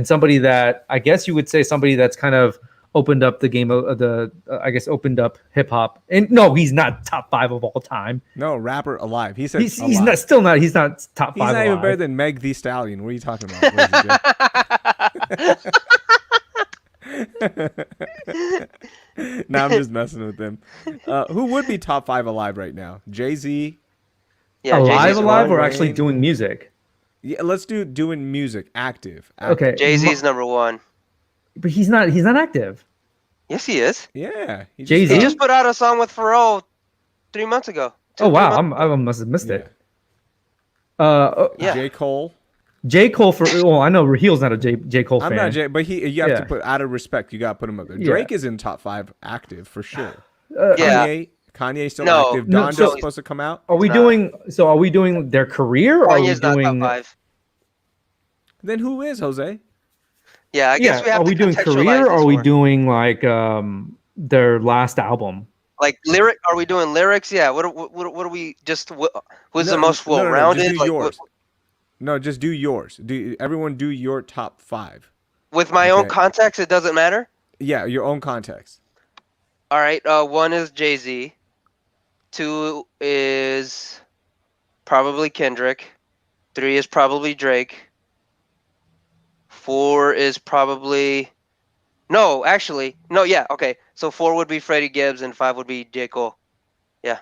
somebody that I guess you would say somebody that's kind of opened up the game of opened up hip hop. And no, he's not top 5 of all time. No, rapper alive. He said he's not top 5. He's not alive. even better than Meg the Stallion. What are you talking about? Nah, I'm just messing with him. Who would be top 5 alive right now? Jay-Z? Yeah, alive or actually doing music? Yeah, let's do doing music. Active. Okay, Jay-Z's number 1. But he's not active. Yes, he is. Yeah, Jay-Z. He just put out a song with Pharrell 3 months ago. Oh wow, I must have missed it. J. Cole. J. Cole I know Raheel's not a J. Cole fan. I'm not J, but you have to put, out of respect, you got to put him up there. Drake is in top 5 active for sure. Kanye still active. Donda's supposed to come out. Are we doing their career, or are we doing not top 5? Then who is Jose? Yeah, I guess we have. Are we doing career, or are we doing like their last album? Like lyric? Are we doing lyrics? Yeah. What are we just? Who's the most well-rounded? Just do yours. No, just do yours. Everyone do your top 5. With my own context, it doesn't matter. Yeah, your own context. All right. 1 is Jay-Z. 2 is probably Kendrick. 3 is probably Drake. 4 is probably no. Yeah. Okay. So 4 would be Freddie Gibbs and 5 would be J. Cole. Yeah.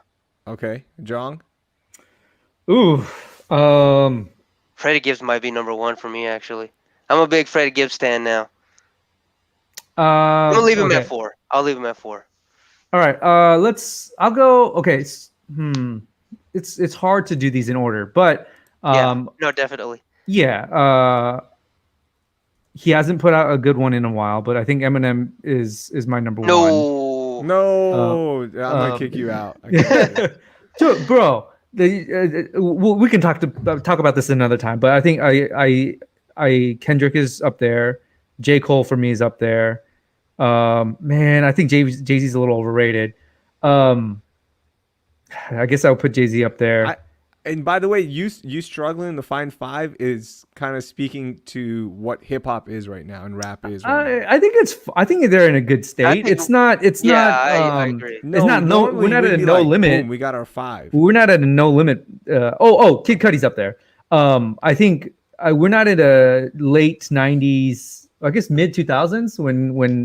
Okay, Jong. Ooh. Freddie Gibbs might be number 1 for me, actually. I'm a big Freddie Gibbs stan now. I'm gonna leave him at 4. I'll leave him at 4. All right. I'll go. Okay. It's hard to do these in order, but no, definitely. Yeah. He hasn't put out a good one in a while, but I think Eminem is my number 1. No, I'm gonna kick you out. Bro. We can talk about this another time, but I think I Kendrick is up there. J. Cole for me is up there. Man, I think Jay-Z's a little overrated. I guess I would put Jay-Z up there. And by the way, you struggling to find 5 is kind of speaking to what hip hop is right now and rap is. Right now. I think they're in a good state. I agree. We're not at a no limit. Boom, we got our 5. We're not at a no limit. Kid Cudi's up there. I think we're not at a late 90s. I guess mid 2000s when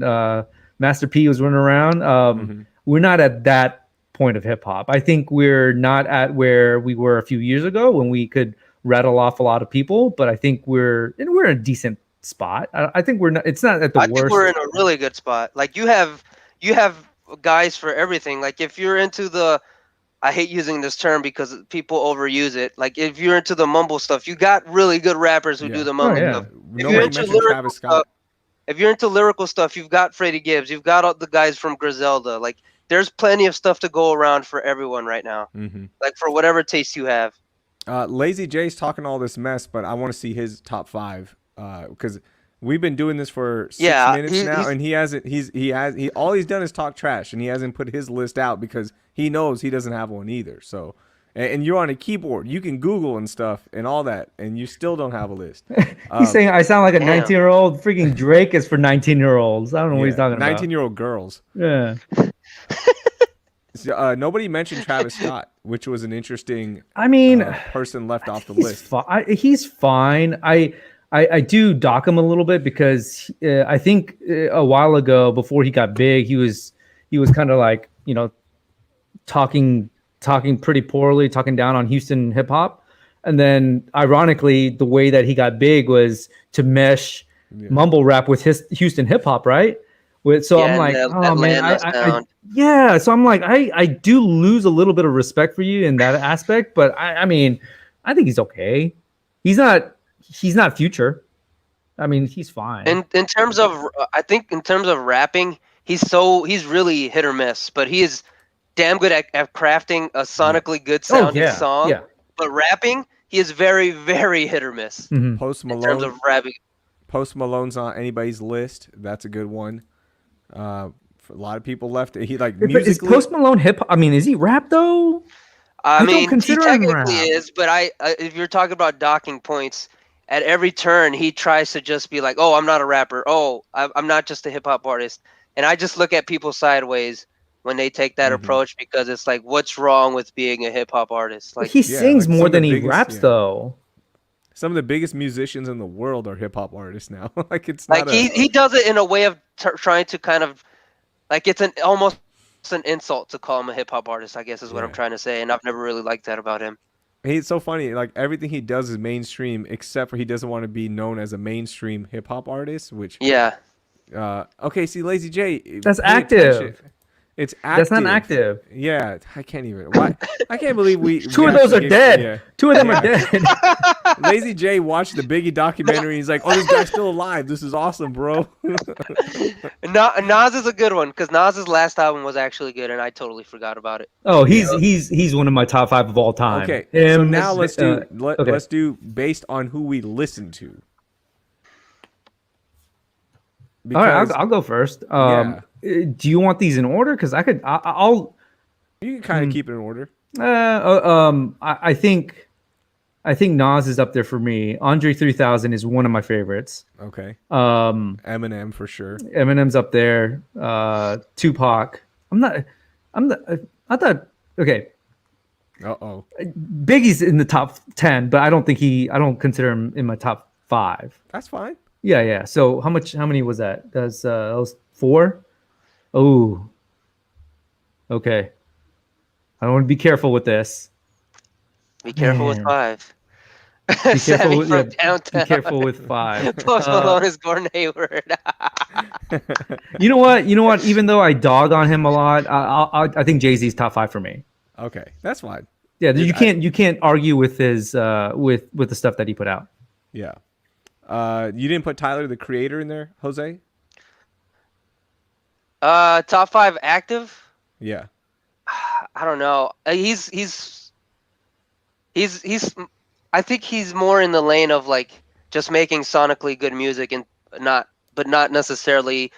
Master P was running around. We're not at that point of hip hop. I think we're not at where we were a few years ago when we could rattle off a lot of people, but I think we're in a decent spot. I think we're not. It's not at the worst. I think we're in a really good spot. Like you have guys for everything. Like if you're into the, I hate using this term because people overuse it. Like if you're into the mumble stuff, you got really good rappers who do the mumble stuff. If you're into lyrical stuff, you've got Freddie Gibbs. You've got all the guys from Griselda. Like there's plenty of stuff to go around for everyone right now. Like for whatever taste you have. Lazy J's talking all this mess, but I want to see his top 5 because we've been doing this for 6 minutes now, and he hasn't. All he's done is talk trash, and he hasn't put his list out because he knows he doesn't have one either. So, and you're on a keyboard, you can Google and stuff and all that, and you still don't have a list. He's saying I sound like a 19-year-old. Freaking Drake is for 19-year-olds. I don't know what he's talking about. 19-year-old girls. Yeah. Nobody mentioned Travis Scott, which was an interesting. Person left off the list. He's fine. I do dock him a little bit because I think a while ago, before he got big, he was kind of like talking pretty poorly, talking down on Houston hip hop, and then ironically, the way that he got big was to mesh mumble rap with his Houston hip hop, right? So I'm like, oh man, so I'm like, I do lose a little bit of respect for you in that aspect, but I mean, I think he's okay. He's not Future. I mean, he's fine. And in terms of, I think in terms of rapping, he's really hit or miss, but he is damn good at crafting a sonically good sounding song. Yeah. But rapping, he is very, very hit or miss. Post Malone. In terms of rapping. Post Malone's on anybody's list. That's a good one. For a lot of people left. He like Is musically. Post Malone hip? I mean, is he rap though? I I don't mean, he consider him technically rap. is, but if you're talking about docking points, at every turn he tries to just be like, "Oh, I'm not a rapper. Oh, I'm not just a hip hop artist." And I just look at people sideways when they take that approach because it's like, what's wrong with being a hip hop artist? Like, He Yeah, sings like some more of the than he biggest- raps yeah. though. Some of the biggest musicians in the world are hip hop artists now. Like it's like not he does it in a way of trying to kind of like it's almost an insult to call him a hip hop artist, I guess is what I'm Yeah. trying to say, and I've never really liked that about him. He's so funny. Like everything he does is mainstream, except for he doesn't want to be known as a mainstream hip hop artist. Which, Yeah, okay, see, Lazy J, That's pay attention. active. It's active. That's not active. Yeah, I can't even. Why? I can't believe we. Two we of those are actually dead. Yeah. Two of them Yeah. are dead. Lazy J watched the Biggie documentary. He's like, "Oh, this guy's still alive. This is awesome, bro." Nas is a good one because Nas's last album was actually good, and I totally forgot about it. Oh, he's one of my top 5 of all time. Okay, so Him, now let's do okay. let's do based on who we listen to. All right, Because I'll go first. Yeah. Do you want these in order? Because I'll. you can kind of keep it in order. I think Nas is up there for me. Andre 3000 is one of my favorites. Okay, Um, Eminem for sure. Eminem's up there. Tupac. I thought. Okay, Uh-oh. Biggie's in the top 10, but I don't consider him in my top 5. That's fine. Yeah. So how many was that? That was 4. Oh. Okay. I want to be careful with this. Be careful with Man. 5. Be careful Sammy with, from be downtown. careful with 5. Post Malone is Gordon Hayward. You know what? Even though I dog on him a lot, I think Jay-Z's top 5 for me. Okay, that's fine. Yeah, you can't argue with his with the stuff that he put out. Yeah. You didn't put Tyler the Creator in there, Jose? Top 5 active. Yeah. I don't know. He's. I think he's more in the lane of like just making sonically good music and not necessarily.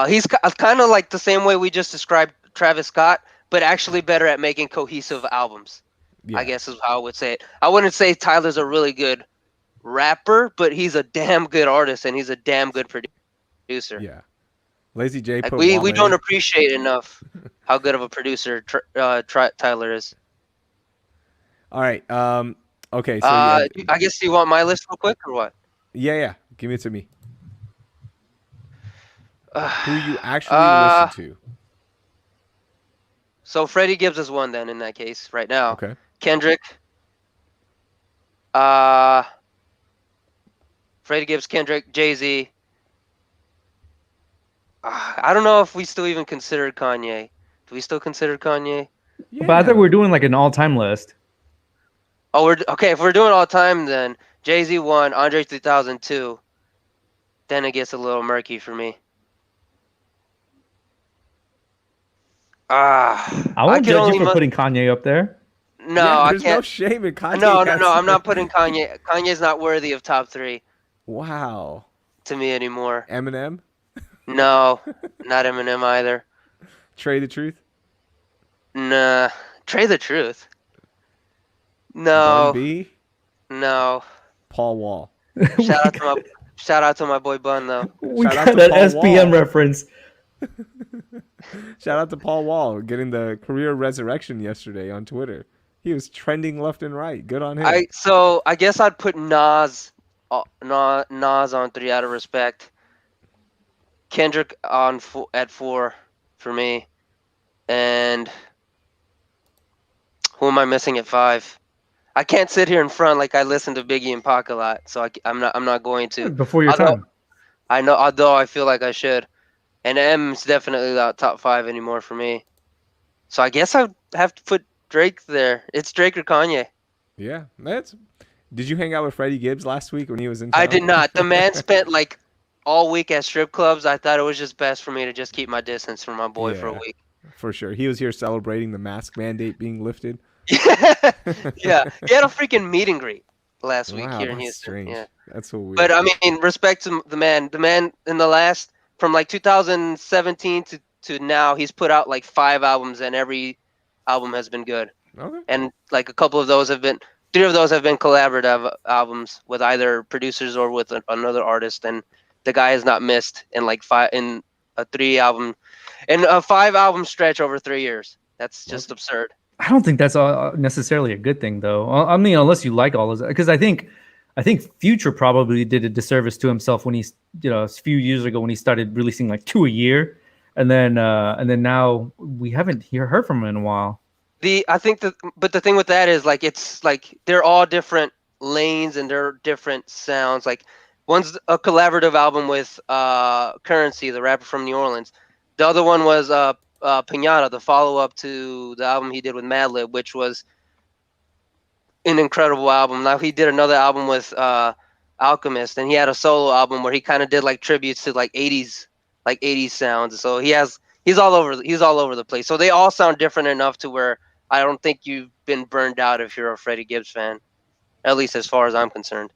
He's kind of like the same way we just described Travis Scott, but actually better at making cohesive albums. Yeah. I guess is how I would say it. I wouldn't say Tyler's a really good rapper, but he's a damn good artist and he's a damn good producer. Yeah. Lazy J Like put we Wale. don't appreciate enough how good of a producer Tyler is. All right. Okay. So yeah. I guess you want my list real quick or what? Yeah. Give it to me. Who you actually listen to? So Freddie Gibbs is one then in that case right now. Okay. Kendrick. Freddie Gibbs, Kendrick, Jay-Z. I don't know if we still even consider Kanye. Do we still consider Kanye? Yeah. But I thought we were doing like an all-time list. Oh, we're okay. If we're doing all time, then Jay-Z 1, Andre 3000 2. Then it gets a little murky for me. I won't judge you for putting Kanye up there. No, Yeah, I there's no can't. shame in Kanye. No. I'm not putting Kanye. Kanye's not worthy of top 3 Wow. to me anymore. Eminem. No, not Eminem either. Trey the Truth. Nah, Trey the Truth. No, Bun B. no. Paul Wall. Shout out to my boy Bun though. We Shout out got to that Paul SPM Wall. reference. Shout out to Paul Wall getting the career resurrection yesterday on Twitter. He was trending left and right. Good on him. I guess I'd put Nas on 3 out of respect. Kendrick at 4 for me, and who am I missing at 5? I can't sit here in front like I listen to Biggie and Pac a lot, so I'm not going to. Before your time. I know, although I feel like I should. And M's definitely not top 5 anymore for me. So I guess I have to put Drake there. It's Drake or Kanye. Yeah, Did you hang out with Freddie Gibbs last week when he was in town? I did not. The man spent like all week at strip clubs. I thought it was just best for me to just keep my distance from my boy for a Yeah. week. For sure. He was here celebrating the mask mandate being lifted. Yeah, he had a freaking meet and greet last week Wow, here in that's Houston. strange. Yeah, That's so weird. but I mean, respect to the man. The man in the last from like 2017 to now, he's put out like 5 albums, and every album has been good. Okay. And like a couple of those have been, 3 of those have been collaborative albums with either producers or with another artist. And the guy has not missed in like 5 in a 5 album stretch over 3 years. That's just absurd. I don't think that's necessarily a good thing, though. I mean, unless you like all of it, because I think Future probably did a disservice to himself when he's, a few years ago when he started releasing like 2 a year, and then now we haven't heard from him in a while. But the thing with that is like it's like they're all different lanes and they're different sounds. Like one's a collaborative album with Currency, the rapper from New Orleans. The other one was Pinata, the follow-up to the album he did with Madlib, which was an incredible album. Now he did another album with Alchemist, and he had a solo album where he kind of did like tributes to like 80s sounds. So he's all over the place. So they all sound different enough to where I don't think you've been burned out if you're a Freddie Gibbs fan, at least as far as I'm concerned.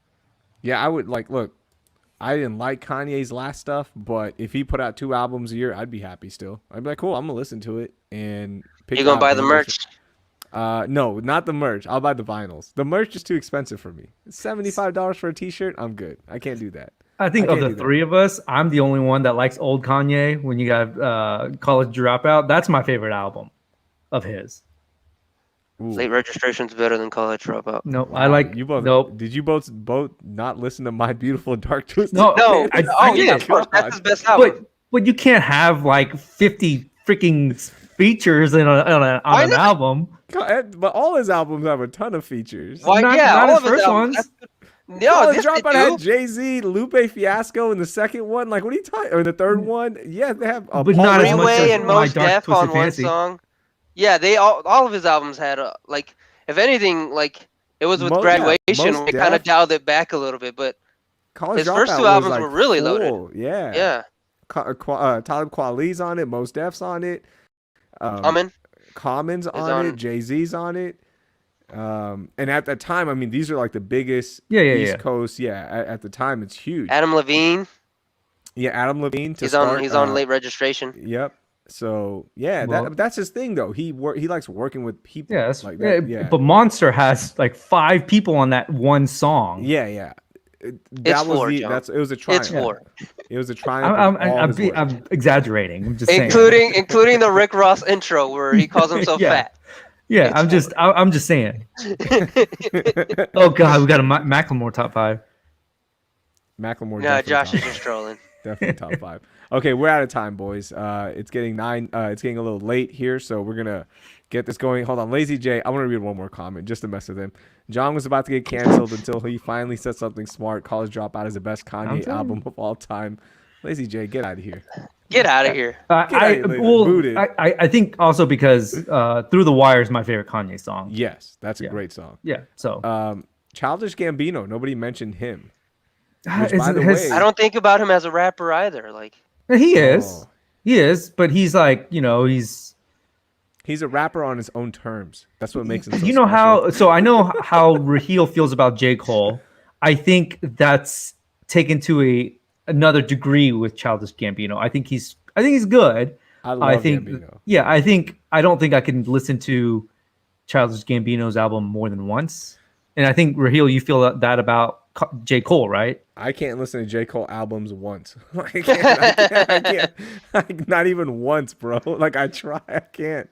Yeah, I would look. I didn't like Kanye's last stuff, but if he put out 2 albums a year, I'd be happy still. I'd be like, cool, I'm gonna listen to it and pick. You gonna buy the merch? No, not the merch. I'll buy the vinyls. The merch is too expensive for me. $75 for a T-shirt. I'm good. I can't do that. I think of the 3 of us, I'm the only one that likes old Kanye. When you got College Dropout, that's my favorite album of his. Ooh. Late Registration's better than College Dropout. No, Wow. I like you both. Nope. Did you both not listen to My Beautiful Dark Twisted? No, Fantasy? Yeah, of course. That's his best album. But you can't have like 50 freaking features on an album. But all his albums have a ton of features. Why? Not all his of his first albums. ones. No, College this Dropout had Jay-Z, Lupe Fiasco in the second one. Like, what are you talking? Or the third one? Yeah, they have But not as much Freeway as and My Most Dark Def Twisted on one Fantasy. song. Yeah, they all of his albums had like, if anything, like it was with Graduation, Most we kind of Def. dialed it back a little bit, but College his first Dropout 2 was, albums like, were really full. loaded. Yeah. Talib Kweli's on it. Most Def's on it. Common's on it. Jay-Z's on it. And at that time, I mean, these are like the biggest East Coast. Yeah, at the time, it's huge. Adam Levine. Yeah, Adam Levine. He's on Late Registration. Yep. So yeah, that's his thing though. He likes working with people. Yeah, like that. Yeah. But Monster has like 5 people on that one song. Yeah. It was a triumph. It's 4. It was a triumph. I'm exaggerating. I'm just saying. including the Rick Ross intro where he calls himself fat. Yeah, I'm just saying. Oh God, we got a Macklemore top 5. Macklemore. No, Josh is just trolling. Definitely top 5. Okay, we're out of time, boys. It's getting It's getting a little late here, so we're gonna get this going. Hold on, Lazy J. I want to read one more comment just to mess with him. John was about to get canceled until he finally said something smart. College Dropout is the best Kanye album of all time. Lazy J, get out of here. Get out of here. I think also because Through the Wire is my favorite Kanye song. Yes, that's a great song. Yeah. So Childish Gambino, nobody mentioned him. Which, by the way, I don't think about him as a rapper either. Like he is, but he's like, he's a rapper on his own terms. That's what makes him so special. how? So I know how Raheel feels about J. Cole. I think that's taken to another degree with Childish Gambino. I think he's good. I love Gambino. Yeah, I don't think I can listen to Childish Gambino's album more than once. And I think Raheel, you feel that about J. Cole, right? I can't listen to J. Cole albums once. I can't. Not even once, bro. Like I try, I can't.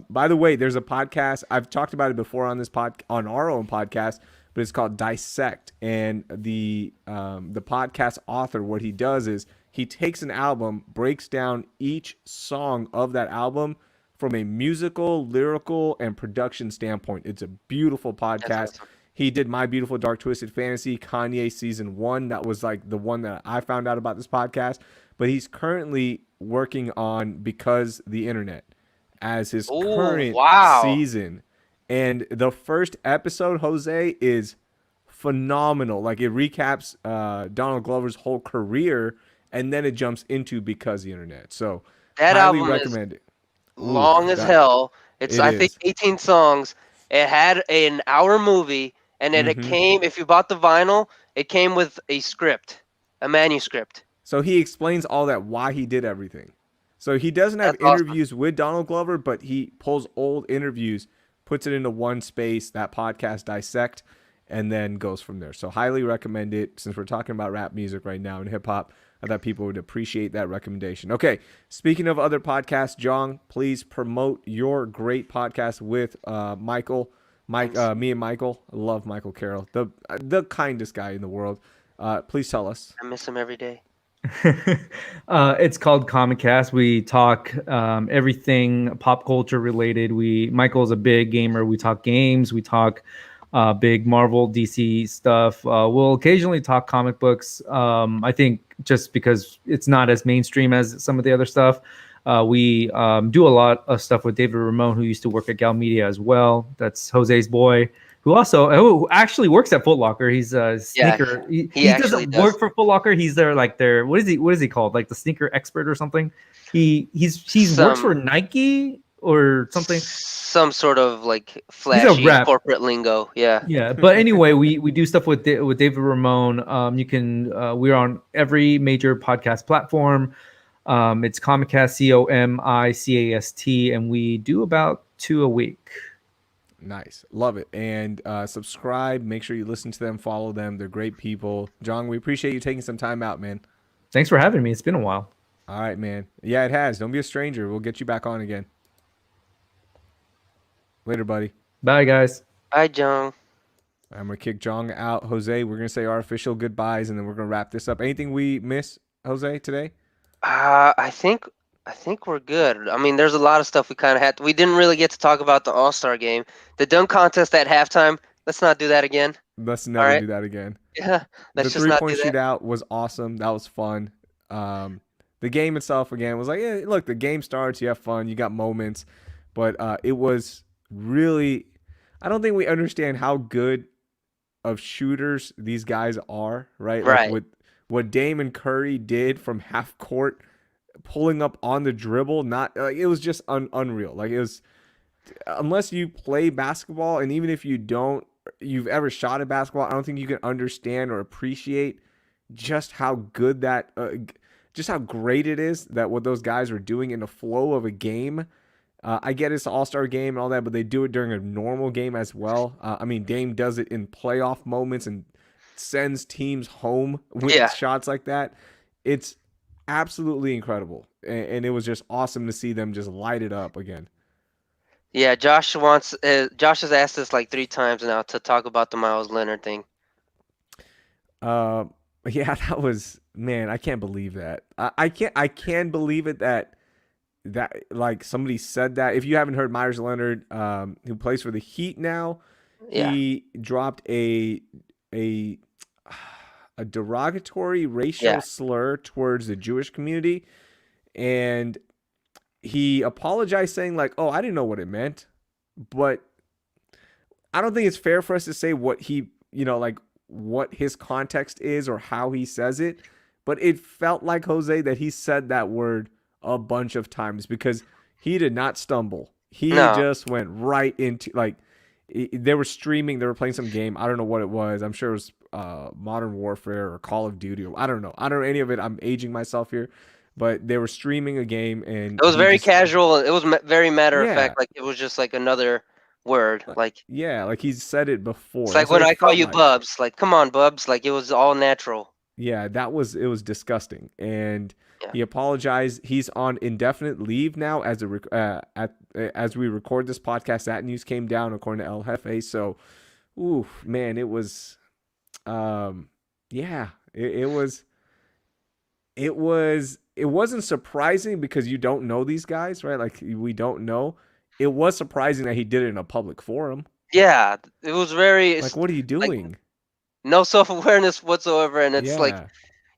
By the way, there's a podcast. I've talked about it before on on our own podcast, but it's called Dissect. And the podcast author, what he does is he takes an album, breaks down each song of that album from a musical, lyrical, and production standpoint. It's a beautiful podcast. Awesome. He did My Beautiful Dark Twisted Fantasy, Kanye Season 1. That was like the one that I found out about this podcast. But he's currently working on Because the Internet as his current season. And the first episode, Jose, is phenomenal. Like it recaps Donald Glover's whole career, and then it jumps into Because the Internet. So that highly album recommend it. Long as hell. It's I think 18 songs. It had an hour movie. And then it came, if you bought the vinyl, it came with a script, a manuscript. So he explains all that, why he did everything. So he doesn't have That's awesome. interviews with Donald Glover, but he pulls old interviews, puts it into one space, that podcast Dissect, and then goes from there. So highly recommend it. Since we're talking about rap music right now and hip hop, I thought people would appreciate that recommendation. Okay, speaking of other podcasts, Jong, please promote your great podcast with Michael. Me and Michael. I love Michael Carroll, the kindest guy in the world. Please tell us. I miss him every day. It's called Comic Cast. We talk everything pop culture related. Michael's a big gamer. We talk games. We talk big Marvel, DC stuff. We'll occasionally talk comic books. I think just because it's not as mainstream as some of the other stuff. We do a lot of stuff with David Ramon, who used to work at Gal Media as well. That's Jose's boy, who actually works at Foot Locker. He's a sneaker. He doesn't work for Foot Locker. He's their what is he called? Like the sneaker expert or something. He works for Nike or something. Some sort of like flashy corporate lingo. Yeah. Yeah. But anyway, we do stuff with David Ramon. You can we're on every major podcast platform. It's Comicast, COMICAST, and we do about 2 a week. Nice. Love it. And subscribe. Make sure you listen to them, follow them. They're great people. Jong, we appreciate you taking some time out, man. Thanks for having me. It's been a while. All right, man. Yeah, it has. Don't be a stranger. We'll get you back on again. Later, buddy. Bye, guys. Bye, Jong. I'm going to kick Jong out. Jose, we're going to say our official goodbyes, and then we're going to wrap this up. Anything we miss, Jose, today? I think we're good. I mean, there's a lot of stuff we kind of had. We didn't really get to talk about the All-Star game. The dunk contest at halftime. Let's not do that again. Let's never do that again. Yeah, let's just not do that. The 3-point shootout was awesome. That was fun. The game itself, again, was like, yeah, look, the game starts. You have fun. You got moments. But it was really, I don't think we understand how good of shooters these guys are, right? Right. Like with what Dame and Curry did from half court, pulling up on the dribble, it was just unreal. Like it was, unless you play basketball, and even if you've ever shot at basketball, I don't think you can understand or appreciate just how good just how great it is that what those guys are doing in the flow of a game. I get it's an all-star game and all that, but they do it during a normal game as well. I mean, Dame does it in playoff moments and sends teams home with shots like that. It's absolutely incredible, and it was just awesome to see them just light it up again. Yeah, Josh has asked us like 3 times now to talk about the Miles Leonard thing. Yeah, that was, man, I can't believe that. I can't believe it that like somebody said that. If you haven't heard, Myers Leonard, who plays for the Heat now, he dropped a derogatory racial slur towards the Jewish community, and he apologized saying like, "Oh, I didn't know what it meant," but I don't think it's fair for us to say what he, like what his context is or how he says it. But it felt like, Jose, that he said that word a bunch of times because he did not stumble. He just went right into, like, they were streaming, they were playing some game. I don't know what it was. I'm sure it was Modern Warfare or Call of Duty. I don't know any of it. I'm aging myself here, but they were streaming a game, and it was very casual. It was very matter of fact. Like it was just like another word. Like like he's said it before. It's like when I call you Bubs. Like, come on, Bubs. Like it was all natural. Yeah, it was disgusting, and he apologized. He's on indefinite leave now as we record this podcast. That news came down according to El Jefe. So, man, it was, it wasn't surprising because you don't know these guys, right? Like we don't know. It was surprising that he did it in a public forum. Yeah, it was very like, what are you doing? Like, no self-awareness whatsoever, and it's like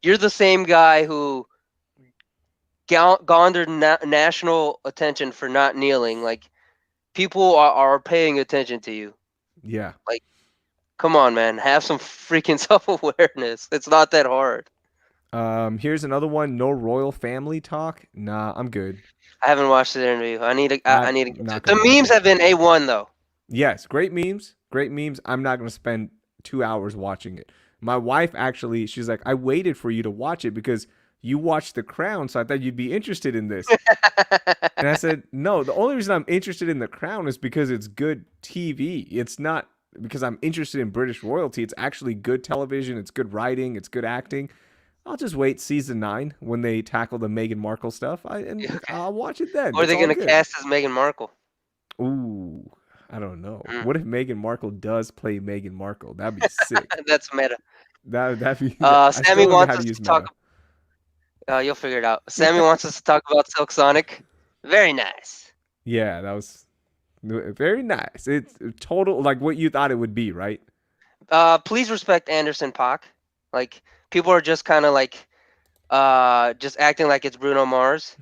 you're the same guy who garnered national attention for not kneeling. Like people are paying attention to you. Yeah. Like, come on, man, have some freaking self-awareness. It's not that hard. Here's another one. No royal family talk. Nah, I'm good. I haven't watched the interview. I need to. The memes have been A1 though. Yes, great memes. Great memes. I'm not going to spend 2 hours watching it. My wife actually, she's like, I waited for you to watch it because you watch The Crown, so I thought you'd be interested in this. And I said, no, the only reason I'm interested in The Crown is because it's good TV. It's not because I'm interested in British royalty. It's actually good television. It's good writing. It's good acting. I'll just wait season 9 when they tackle the Meghan Markle stuff. I'll watch it then. Or are It's they all going to good. cast as Meghan Markle? Ooh, I don't know. Mm. What if Meghan Markle does play Meghan Markle? That'd be sick. That's meta. That'd be. Sammy I still don't know wants how us to use to talk. meta. You'll figure it out. Sammy wants us to talk about Silk Sonic. Very nice. Yeah, that was very nice. It's total like what you thought it would be, right? Please respect Anderson .Paak. Like, people are just kind of like, just acting like it's Bruno Mars.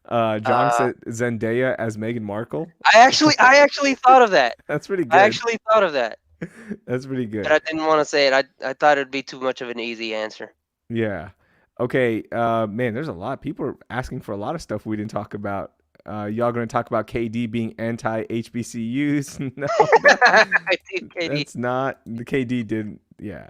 John said Zendaya as Meghan Markle. I actually thought of that. That's pretty good. I actually thought of that, That's pretty good. but I didn't want to say it. I thought it'd be too much of an easy answer. Yeah. Okay. Man, there's a lot. People are asking for a lot of stuff we didn't talk about. Y'all going to talk about KD being anti HBCUs? No, I think KD. that's not. The KD didn't. Yeah.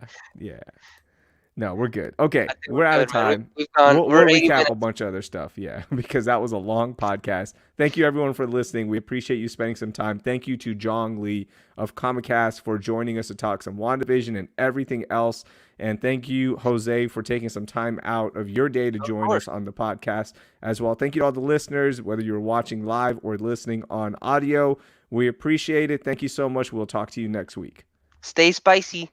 No, we're good. Okay, I think we're out of good, man. time. We've gone. We'll We're 80 recap a minutes. bunch of other stuff, yeah, because that was a long podcast. Thank you, everyone, for listening. We appreciate you spending some time. Thank you to Jong Lee of Comicast for joining us to talk some WandaVision and everything else. And thank you, Jose, for taking some time out of your day to join us on the podcast as well. Thank you to all the listeners, whether you're watching live or listening on audio. We appreciate it. Thank you so much. We'll talk to you next week. Stay spicy.